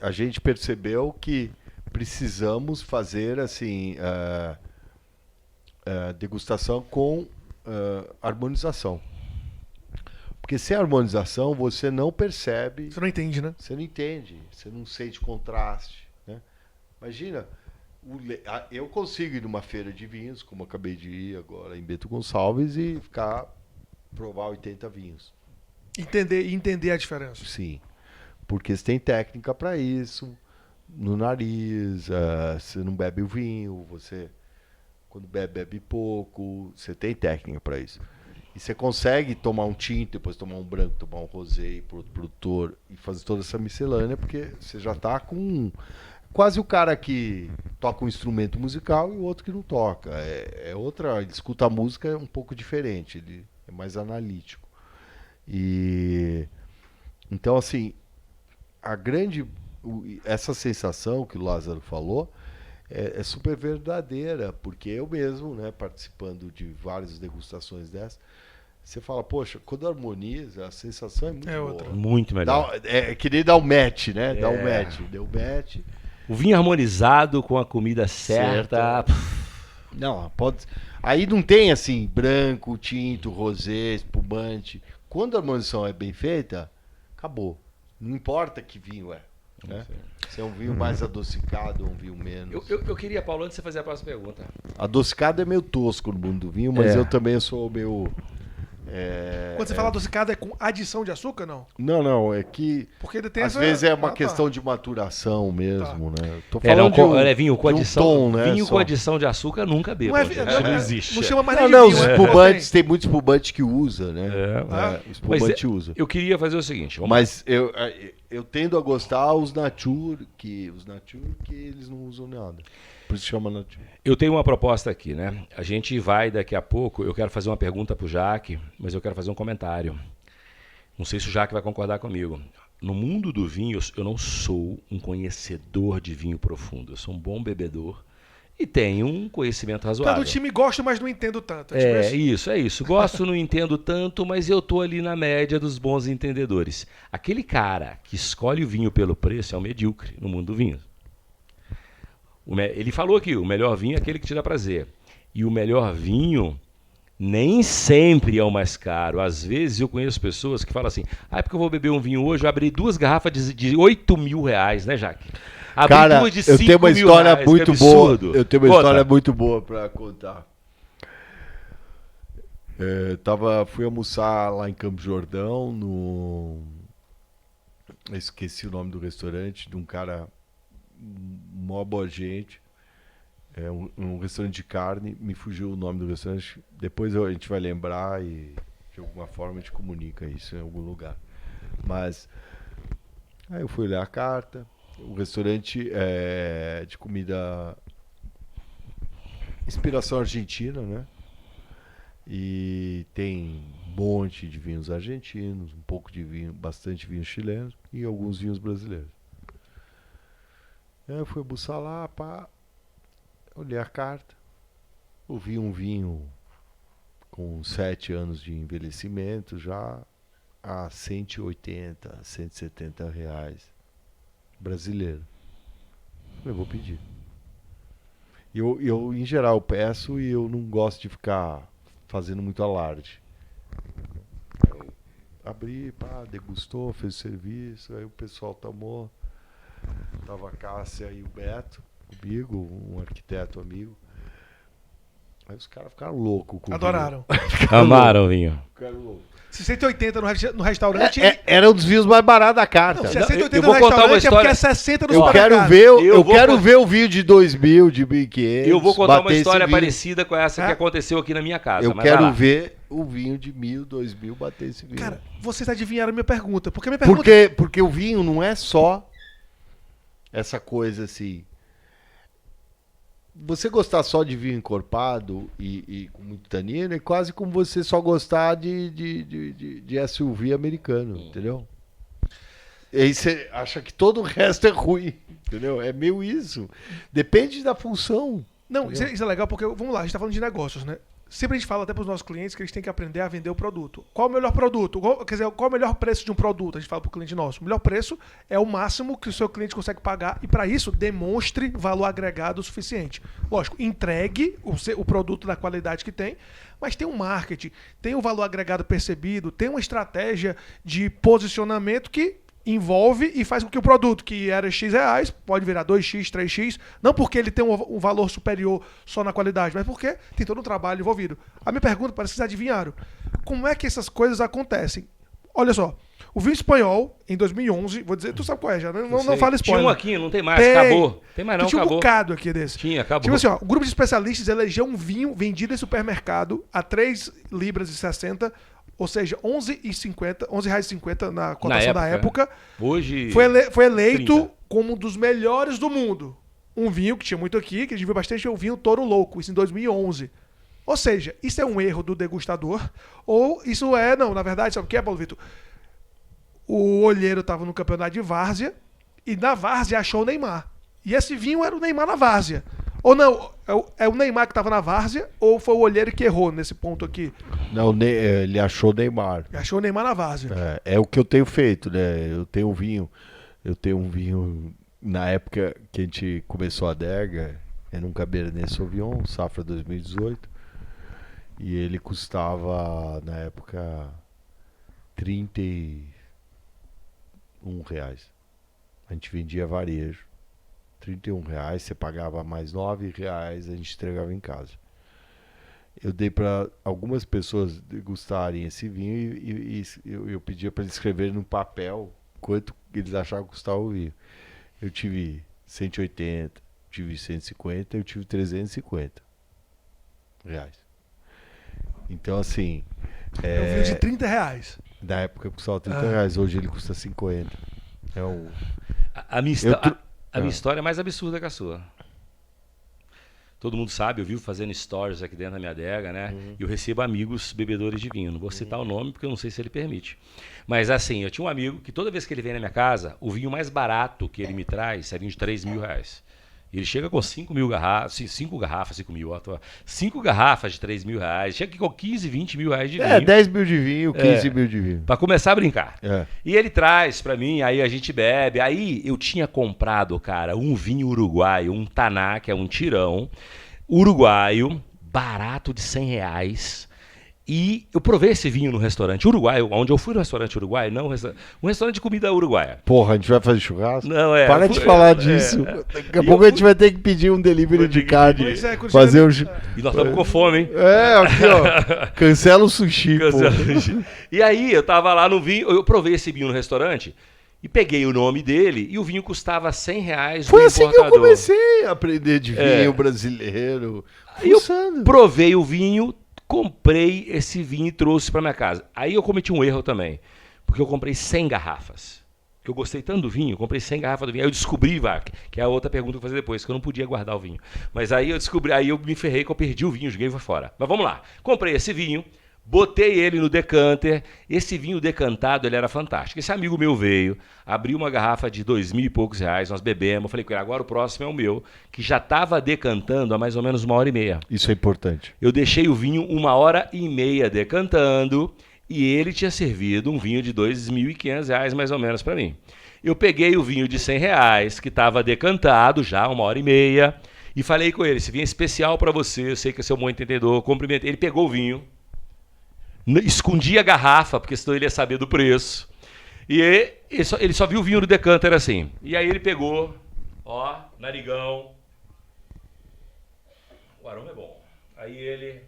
a gente percebeu que precisamos fazer assim degustação com harmonização. Porque sem harmonização você não percebe. Você não entende, né? Você não entende, você não sente contraste. Né? Imagina, eu consigo ir numa feira de vinhos, como eu acabei de ir agora em Bento Gonçalves, e provar 80 vinhos. Entender a diferença. Sim, porque você tem técnica para isso, no nariz, você não bebe o vinho, você quando bebe pouco, você tem técnica para isso. E você consegue tomar um tinto, depois tomar um branco, tomar um rosé, ir pro produtor e fazer toda essa miscelânea, porque você já tá com quase o cara que toca um instrumento musical e o outro que não toca. Ele escuta a música, é um pouco diferente, ele é mais analítico. E então, assim, essa sensação que o Lázaro falou é super verdadeira, porque eu mesmo, né, participando de várias degustações dessas, você fala, poxa, quando harmoniza, a sensação é muito boa. Outra. Muito melhor. É que nem dar um match, né? Dá um match. Deu match. O vinho harmonizado com a comida certa. Não, pode. Aí não tem assim, branco, tinto, rosé, espumante. Quando a harmonização é bem feita, acabou. Não importa que vinho é. Né? Se é um vinho mais adocicado ou um vinho menos. Eu queria, Paulo, antes de você fazer a próxima pergunta. Adocicado é meio tosco no mundo do vinho, mas eu também sou meio. Quando você fala adocicado, é com adição de açúcar, não? Não, é que porque ele tem às vezes é uma questão de maturação mesmo, né? Tô falando vinho com adição, tom, né? Vinho com adição de açúcar nunca bebo. Não existe. Não chama mais não, de não, vinho, os espumantes, tem muito espumante que usa, né? O espumante usa. Eu queria fazer o seguinte. Mas eu tendo a gostar os nature que eles não usam nada. Por isso chama nature. Eu tenho uma proposta aqui, né? A gente vai daqui a pouco, eu quero fazer uma pergunta pro Jaque, mas eu quero fazer um comentário. Não sei se o Jaque vai concordar comigo. No mundo do vinho, eu não sou um conhecedor de vinho profundo. Eu sou um bom bebedor e tenho um conhecimento razoável. Tá do time gosto, mas não entendo tanto. É isso. Gosto, não entendo tanto, mas eu tô ali na média dos bons entendedores. Aquele cara que escolhe o vinho pelo preço é um medíocre no mundo do vinho. Ele falou aqui, o melhor vinho é aquele que te dá prazer. E o melhor vinho nem sempre é o mais caro. Às vezes eu conheço pessoas que falam assim, porque eu vou beber um vinho hoje, eu abri 2 garrafas de 8 mil reais, né, Jaque? Cara, eu tenho uma história muito boa. Eu tenho uma história muito boa para contar. Fui almoçar lá em Campos Jordão, eu esqueci o nome do restaurante, de um cara mó boa gente, um restaurante de carne, me fugiu o nome do restaurante, depois a gente vai lembrar e de alguma forma a gente comunica isso em algum lugar. Mas aí eu fui ler a carta, o restaurante é de comida inspiração argentina, né? E tem um monte de vinhos argentinos, um pouco de vinho, bastante vinho chileno e alguns vinhos brasileiros. Eu fui buscar lá, olhei a carta, eu vi um vinho com 7 anos de envelhecimento já a 180, 170 reais brasileiro. Eu vou pedir. Eu em geral peço e eu não gosto de ficar fazendo muito alarde. Eu abri, degustou, fez o serviço, aí o pessoal tomou. Tava a Cássia e o Beto comigo, um arquiteto amigo. Aí os caras ficaram loucos com o Adoraram. Amaram o vinho. Ficaram loucos. Se 180 no restaurante... Era um dos vinhos mais baratos da carta. Não, se Não, é 180 eu no vou contar uma restaurante é porque história. é 60 no Eu quero supermercado. ver, Eu eu vou quero con- ver o vinho de 2.000, de 1.500. Eu vou contar uma bater esse história vinho. parecida com essa que aconteceu aqui na minha casa. Eu mas vai quero lá. ver o vinho de 1.000, 2.000 bater esse vinho. Cara, vocês adivinharam a minha pergunta. Porque a minha pergunta... Porque o vinho não é só essa coisa assim. Você gostar só de vinho encorpado e com muito tanino é quase como você só gostar de SUV americano, entendeu? E aí você acha que todo o resto é ruim, entendeu? É meio isso. Depende da função. Não, isso é legal porque, vamos lá, a gente tá falando de negócios, né? Sempre a gente fala até para os nossos clientes que eles têm que aprender a vender o produto. Qual o melhor produto? Quer dizer, qual o melhor preço de um produto? A gente fala para o cliente nosso. O melhor preço é o máximo que o seu cliente consegue pagar e, para isso, demonstre valor agregado o suficiente. Lógico, entregue o produto da qualidade que tem, mas tem um marketing, tem um valor agregado percebido, tem uma estratégia de posicionamento que envolve e faz com que o produto que era X reais pode virar 2X, 3X, não porque ele tem um valor superior só na qualidade, mas porque tem todo um trabalho envolvido. A minha pergunta, parece que vocês adivinharam. Como é que essas coisas acontecem? Olha só, o vinho espanhol, em 2011, vou dizer, tu sabe qual é já, né? Não fala spoiler. Tinha um aqui, não tem mais, Tem. acabou. Tem mais não, Tinha um acabou. bocado aqui desse. Tinha, acabou. Tipo assim, ó, o grupo de especialistas elegeu um vinho vendido em supermercado a 3 libras e 60, ou seja, R$11,50 na cotação da época. Hoje... Foi eleito 30. como um dos melhores do mundo. Um vinho que tinha muito aqui, que a gente viu bastante, é o vinho Toro Louco, isso em 2011. Ou seja, isso é um erro do degustador, ou isso é... Não, na verdade, sabe o que é, Paulo Vitor? O olheiro estava no campeonato de várzea, e na várzea achou o Neymar. E esse vinho era o Neymar na várzea. Ou não, é o Neymar que estava na várzea, ou foi o olheiro que errou nesse ponto aqui? Não, ele achou Neymar. Achou o Neymar na várzea. É o que eu tenho feito, né? Eu tenho um vinho na época que a gente começou a adega, era um Cabernet Sauvignon, safra 2018, e ele custava na época R$31. A gente vendia varejo. R$31, você pagava mais R$9, a gente entregava em casa. Eu dei para algumas pessoas degustarem esse vinho e eu pedia para eles escreverem no papel quanto eles achavam que custava o vinho. Eu tive 180, tive 150, eu tive R$350. Então, assim... É um vinho de R$30. Na época custava R$30, hoje ele custa 50. A minha história é mais absurda que a sua. Todo mundo sabe, eu vivo fazendo stories aqui dentro da minha adega, né? E eu recebo amigos bebedores de vinho. Não vou citar o nome porque eu não sei se ele permite. Mas assim, eu tinha um amigo que toda vez que ele vem na minha casa, o vinho mais barato que ele me traz é vinho de R$3.000. E ele chega com 5 garrafas de R$3.000. Chega aqui com 15, 20 mil reais de vinho. 10 mil de vinho, 15 mil de vinho. Pra começar a brincar. É. E ele traz pra mim, aí a gente bebe. Aí eu tinha comprado, cara, um vinho uruguaio, um Taná, que é um tirão, uruguaio, barato de R$100. E eu provei esse vinho no restaurante uruguaio, onde eu fui no restaurante uruguaio, não um restaurante de comida uruguaia. Porra, a gente vai fazer churrasco? Não, Para de falar disso. Daqui a pouco a gente vai ter que pedir um delivery de carne. Pois é, Fazer um... E nós estamos com fome, hein? Aqui, ó. Cancela o sushi, pô. E aí eu tava lá no vinho, eu provei esse vinho no restaurante e peguei o nome dele e o vinho custava R$100. Foi assim que eu comecei a aprender de vinho brasileiro. Aí eu provei o vinho, comprei esse vinho e trouxe para minha casa. Aí eu cometi um erro também, porque eu comprei 100 garrafas. Porque eu gostei tanto do vinho, eu comprei 100 garrafas do vinho. Aí eu descobri, que é a outra pergunta que eu vou fazer depois, que eu não podia guardar o vinho. Mas aí eu descobri, aí eu me ferrei que eu perdi o vinho, joguei fora. Mas vamos lá. Comprei esse vinho, botei ele no decanter. Esse vinho decantado, ele era fantástico. Esse amigo meu veio, abriu uma garrafa de R$2.000 e poucos, nós bebemos. Eu falei com ele, agora o próximo é o meu, que já estava decantando há mais ou menos 1h30. Isso é importante. Eu deixei o vinho 1h30 decantando e ele tinha servido um vinho de R$2.500 mais ou menos para mim. Eu peguei o vinho de R$100 que estava decantado já 1h30 e falei com ele, esse vinho é especial para você, eu sei que é seu bom entendedor, cumprimentei. Ele pegou o vinho, escondi a garrafa, porque senão ele ia saber do preço. E ele só viu o vinho no decanter assim. E aí ele pegou, ó, narigão. O aroma é bom. Aí ele...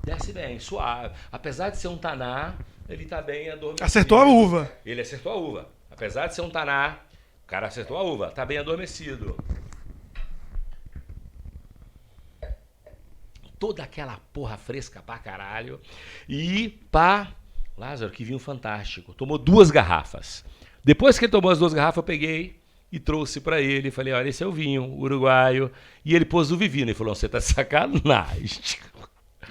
Desce bem, suave. Apesar de ser um taná, ele tá bem adormecido. Acertou a uva. Ele acertou a uva. Apesar de ser um taná, o cara acertou a uva. Tá bem adormecido. Toda aquela porra fresca pra caralho. E pá, Lázaro, que vinho fantástico. Tomou 2 garrafas. Depois que ele tomou as 2 garrafas, eu peguei e trouxe pra ele. Falei, olha, esse é o vinho uruguaio. E ele pôs o Vivino. Ele falou, você tá de sacanagem.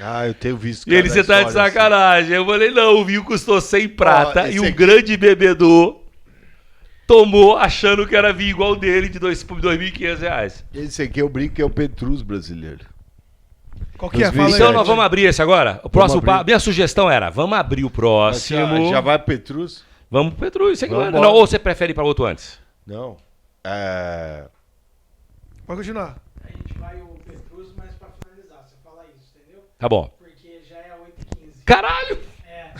Ah, eu tenho visto. E ele, você tá de sacanagem. Eu falei, não, o vinho custou 100 prata. E um aqui... grande bebedor tomou achando que era vinho igual dele de R$2.500. Esse aqui eu brinco que é o Petrus brasileiro. Qual que é? Fala aí, Então nós vamos abrir esse agora? O próximo minha sugestão era, vamos abrir o próximo. Já vai pro Petrus? Vamos pro Petrus, Vamos não, ou você prefere ir para outro antes? Não. Pode continuar. A gente vai o Petrus, mas pra finalizar, você fala isso, entendeu? Tá bom. Porque já é 8h15. Caralho! É,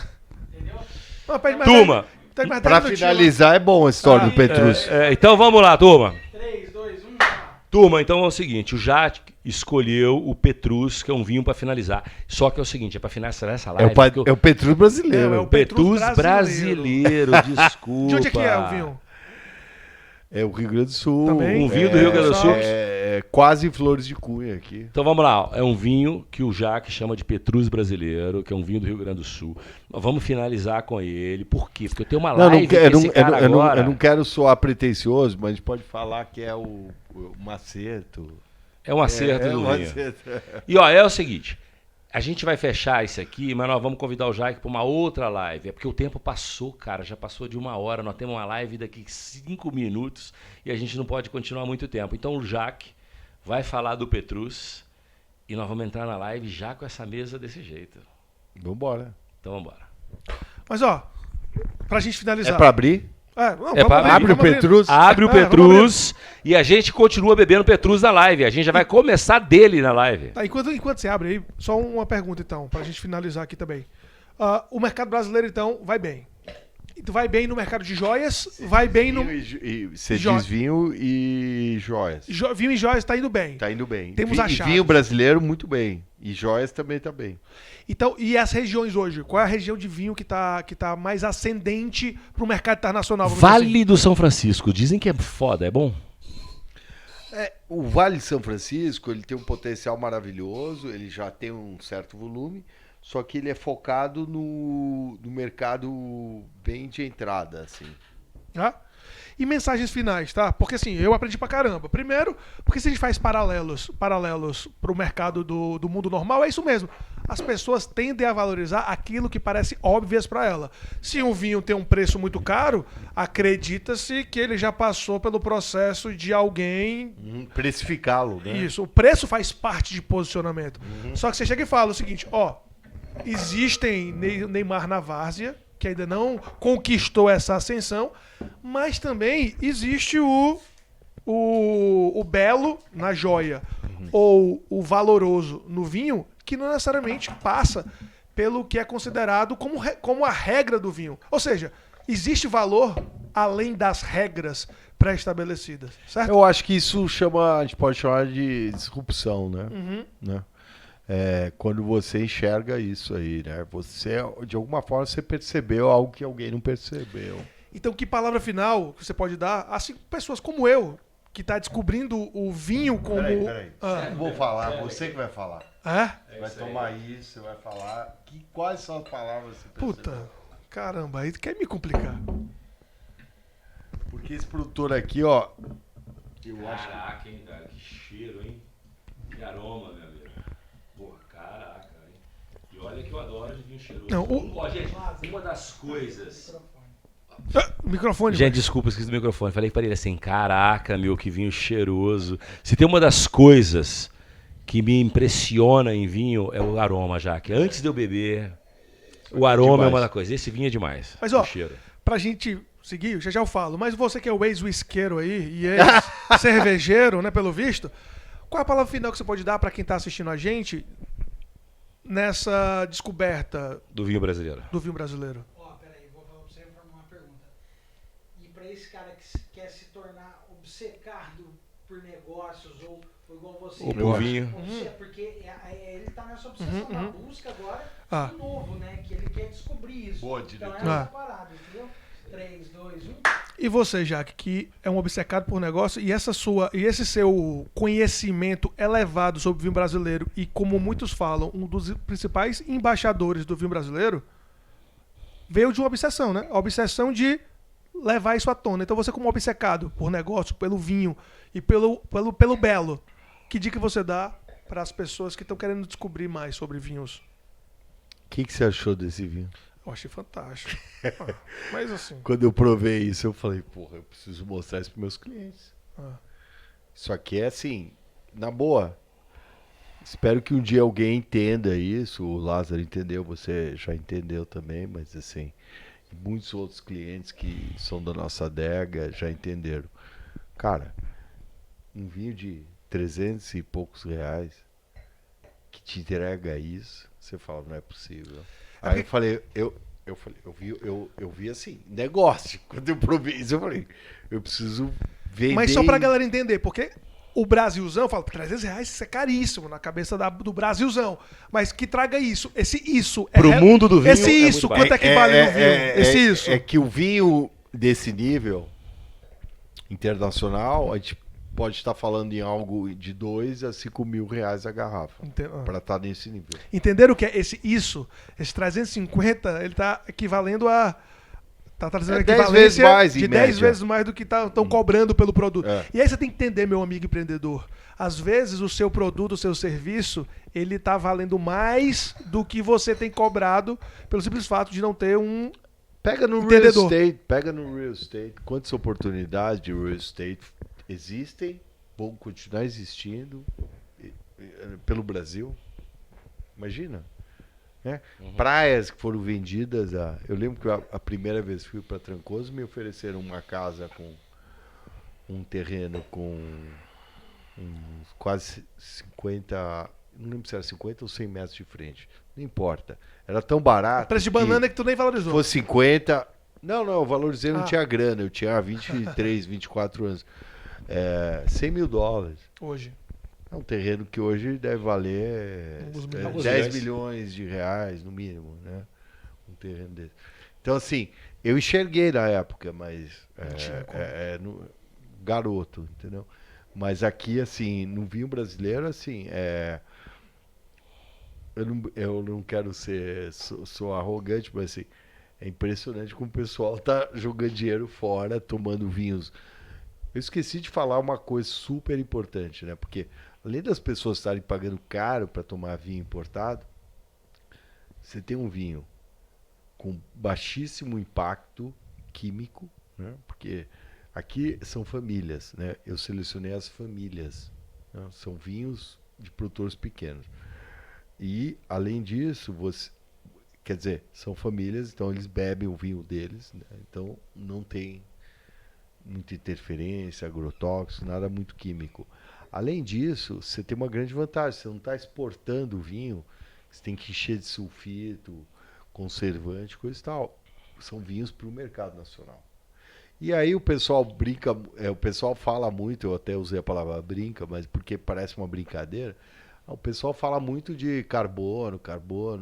entendeu? Não, pede mais Turma. Tem mais Pra 10 minutinhos, finalizar é bom a história do Petrus. Então vamos lá, turma. 3, 2, 1, já. Turma, então é o seguinte, o Jack escolheu o Petrus, que é um vinho para finalizar. Só que é o seguinte, é para finalizar essa live. É o Petrus brasileiro. É o Petrus Petrus brasileiro, desculpa. De onde é que é o vinho? É o Rio Grande do Sul. Também? Um vinho do Rio Grande do Sul? É quase Flores de Cunha aqui. Então vamos lá, é um vinho que o Jack chama de Petrus brasileiro, que é um vinho do Rio Grande do Sul. Nós vamos finalizar com ele. Por quê? Porque eu tenho uma live com esse cara agora. Eu não quero soar pretencioso, mas a gente pode falar que é um acerto. É um acerto do um vinho. acerto. E ó, é o seguinte, a gente vai fechar isso aqui, mas nós vamos convidar o Jack para uma outra live. É porque o tempo passou, cara, já passou de 1 hora. Nós temos uma live daqui 5 minutos e a gente não pode continuar muito tempo. Então o Jack vai falar do Petrus e nós vamos entrar na live já com essa mesa desse jeito. Vambora. Então vamos embora. Mas ó, pra gente finalizar. É pra abrir? Abre o Petrus. Abre o vamos Petrus e a gente continua bebendo Petrus na live. A gente já vai começar dele na live. Tá, enquanto você abre aí, só uma pergunta então, pra gente finalizar aqui também. O mercado brasileiro então vai bem. Vai bem no mercado de joias, vai bem no... Você diz vinho e joias. Vinho e joias tá indo bem. Tá indo bem. Temos e achados. vinho brasileiro, muito bem. E joias também tá bem. Então, e as regiões hoje? Qual é a região de vinho que tá mais ascendente pro mercado internacional? vamos dizer Vale do São Francisco. Dizem que é foda, é bom? O Vale de São Francisco, ele tem um potencial maravilhoso, ele já tem um certo volume, só que ele é focado no mercado bem de entrada, assim. Tá? E mensagens finais, tá? Porque assim, eu aprendi pra caramba. Primeiro, porque se a gente faz paralelos pro mercado do mundo normal, é isso mesmo. As pessoas tendem a valorizar aquilo que parece óbvias pra ela. Se um vinho tem um preço muito caro, acredita-se que ele já passou pelo processo de alguém... Precificá-lo, né? Isso, o preço faz parte de posicionamento. Só que você chega e fala o seguinte, ó, existem Neymar na várzea, que ainda não conquistou essa ascensão, mas também existe o belo na joia, ou o valoroso no vinho, que não necessariamente passa pelo que é considerado como a regra do vinho. Ou seja, existe valor além das regras pré-estabelecidas, certo? Eu acho que isso a gente pode chamar de disrupção, né? Né? Quando você enxerga isso aí, né? Você, de alguma forma, você percebeu algo que alguém não percebeu. Então, que palavra final que você pode dar a pessoas como eu, que está descobrindo o vinho como... Peraí. Eu não vou falar, você que vai falar. É? Vai tomar isso, você vai falar. Quais são as palavras que você percebeu? Puta, caramba, aí quer me complicar. Porque esse produtor aqui, ó... Eu acho que... Caraca, hein, cara, que cheiro, hein? Que aroma, meu amigo. Pô, caraca, hein? E olha que eu adoro de vinho cheiroso. Não, Ó, gente, uma das coisas... Microfone. Gente, desculpa, esqueci do microfone. Falei para ele assim, caraca, meu, que vinho cheiroso. Se tem uma das coisas que me impressiona em vinho, é o aroma, Jaque. Antes de eu beber, o aroma é uma das coisas. Esse vinho é demais. Mas, ó, o cheiro. pra gente seguir, já eu falo, mas você que é o ex-whiskeiro aí e ex-cervejeiro, né, pelo visto, qual é a palavra final que você pode dar pra quem tá assistindo a gente nessa descoberta Do vinho brasileiro. do vinho brasileiro? Ó, peraí, vou falar pra você formar uma pergunta. E pra esse cara que quer se tornar obcecado por negócios ou igual você. Ou por vinho. Porque ele tá nessa obsessão da busca agora do novo, né? Que ele quer descobrir isso. Boa, então diretor. é essa parada, entendeu? 3, 2, 1. E você, Jaque, que é um obcecado por negócio, e esse seu conhecimento elevado sobre o vinho brasileiro, e como muitos falam, um dos principais embaixadores do vinho brasileiro, veio de uma obsessão, né? A obsessão de levar isso à tona. Então você, como obcecado por negócio, pelo vinho e pelo belo, que dica você dá para as pessoas que estão querendo descobrir mais sobre vinhos? O que você achou desse vinho? Eu achei fantástico. Mas assim... Quando eu provei isso, eu falei, porra, eu preciso mostrar isso para meus clientes. Isso aqui é assim, na boa. Espero que um dia alguém entenda isso. O Lázaro entendeu, você já entendeu também, mas assim, muitos outros clientes que são da nossa adega já entenderam. Cara, um vinho de 300 e poucos reais que te entrega isso, você fala, não é possível. Aí eu falei, eu vi assim, negócio. Quando eu provei isso, eu falei, eu preciso vender. Mas só pra galera entender, porque o Brasilzão, fala, 300 reais, isso é caríssimo na cabeça do Brasilzão. Mas que traga isso. Esse isso. Pro mundo do vinho esse é isso, muito quanto é que vale no vinho? Esse isso. É que o vinho desse nível internacional, a gente pode estar falando em algo de 2 a 5 mil reais a garrafa. Para estar nesse nível. Entenderam o que é esse isso? Esse 350, ele tá equivalendo a... Tá trazendo a 10 vezes mais, de em 10 média. vezes mais do que estão cobrando pelo produto. É. E aí você tem que entender, meu amigo empreendedor. Às vezes o seu produto, o seu serviço, ele tá valendo mais do que você tem cobrado pelo simples fato de não ter um Pega no entendedor. real estate. Quantas oportunidades de real estate existem, vão continuar existindo pelo Brasil? Imagina. Né? Praias que foram vendidas. Eu lembro que a primeira vez que fui para Trancoso, me ofereceram uma casa com um terreno com quase 50, não lembro se era 50 ou 100 metros de frente. Não importa. Era tão barato. preço de banana que tu nem valorizou. Se fosse 50. Não, eu valorizei, não tinha grana. Eu tinha 23, 24 anos. $100 mil. Hoje. É um terreno que hoje deve valer Alguns 10 milhões de reais, no mínimo, né? Um terreno desse. Então, assim, eu enxerguei na época, mas garoto, entendeu? Mas aqui, assim, no vinho brasileiro, assim, eu não quero sou arrogante, mas assim, é impressionante como o pessoal tá jogando dinheiro fora, tomando vinhos. Eu esqueci de falar uma coisa super importante, né? Porque além das pessoas estarem pagando caro para tomar vinho importado, você tem um vinho com baixíssimo impacto químico, né? Porque aqui são famílias, né? Eu selecionei as famílias, né? São vinhos de produtores pequenos. E, além disso, quer dizer, são famílias, então eles bebem o vinho deles, né? Então não tem muita interferência, agrotóxico, nada muito químico. Além disso, você tem uma grande vantagem, você não está exportando o vinho, você tem que encher de sulfito, conservante, coisa e tal. São vinhos para o mercado nacional. E aí o pessoal brinca, o pessoal fala muito, eu até usei a palavra brinca, mas porque parece uma brincadeira, o pessoal fala muito de carbono,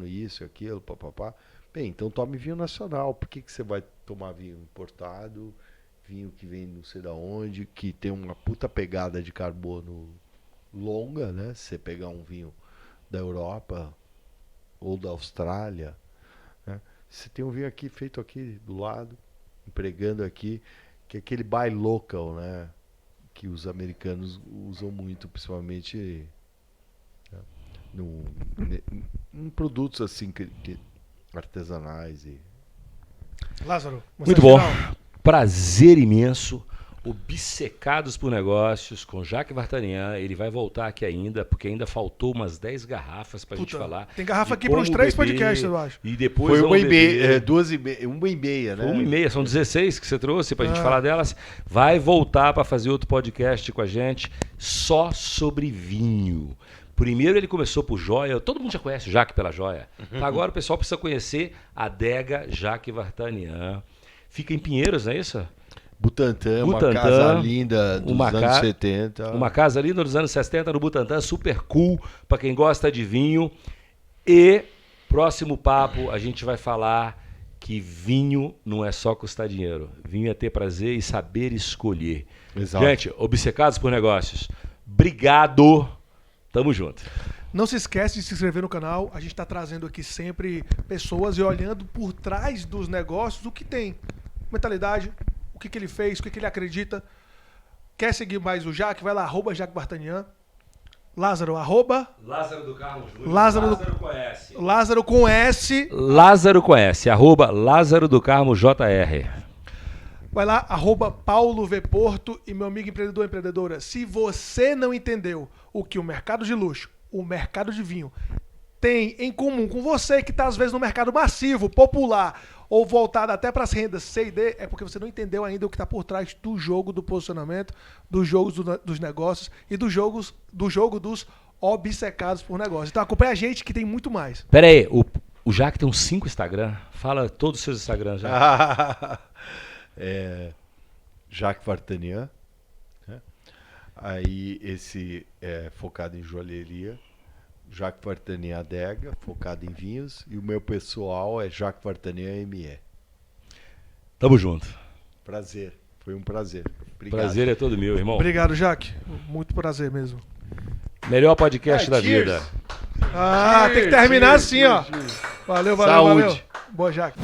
isso, aquilo, papapá. Bem, então tome vinho nacional. Por que você vai tomar vinho importado, vinho que vem não sei da onde, que tem uma puta pegada de carbono longa, né? Se você pegar um vinho da Europa ou da Austrália, né? Você tem um vinho aqui feito aqui do lado, empregando aqui, que é aquele buy local, né? Que os americanos usam muito, principalmente em produtos assim artesanais e... Lázaro, muito bom. Prazer imenso. Obcecados por Negócios com Jaque Vartanian. Ele vai voltar aqui ainda, porque ainda faltou umas 10 garrafas pra gente falar. Tem garrafa aqui para uns 3 podcasts, eu acho. E depois foi 1h30, 1h30, né? Foi 1h30, são 16 que você trouxe pra gente falar delas. Vai voltar para fazer outro podcast com a gente só sobre vinho. Primeiro ele começou por Joia, todo mundo já conhece o Jaque pela Joia. Agora o pessoal precisa conhecer a adega Jaque Vartanian. Fica em Pinheiros, não é isso? Butantã, uma casa linda dos anos 70. Uma casa linda dos anos 70 no Butantã, super cool para quem gosta de vinho. E próximo papo a gente vai falar que vinho não é só custar dinheiro. Vinho é ter prazer e saber escolher. Exato. Gente, obcecados por negócios, obrigado. Tamo junto. Não se esquece de se inscrever no canal. A gente está trazendo aqui sempre pessoas e olhando por trás dos negócios o que tem. Mentalidade, o que ele fez, o que ele acredita. Quer seguir mais o Jaque? Vai lá, @JaqueBartanian. Lázaro, Lázaro do Carmo Júnior. Lázaro com S. Lázaro com S, @Lázaro do Carmo JR. Vai lá, @Paulo V. Porto. E meu amigo empreendedor, empreendedora, se você não entendeu o que o mercado de luxo, o mercado de vinho tem em comum com você que está às vezes no mercado massivo, popular ou voltado até para as rendas C e D, é porque você não entendeu ainda o que está por trás do jogo do posicionamento, dos jogos dos negócios e do jogo dos obcecados por negócio. Então acompanha a gente que tem muito mais. Pera aí, o Jaque tem uns 5 Instagram. Fala todos os seus Instagrams já. Jaque Vartanian. Né? Aí esse é focado em joalheria. Jaque Vartanian Adega, focado em vinhos. E o meu pessoal é Jaque Vartanian ME. Tamo junto. Prazer. Foi um prazer. Obrigado. Prazer é todo meu, irmão. Obrigado, Jaque. Muito prazer mesmo. Melhor podcast da cheers. vida. Tem que terminar assim, ó. Valeu. Saúde. Boa, Jaque.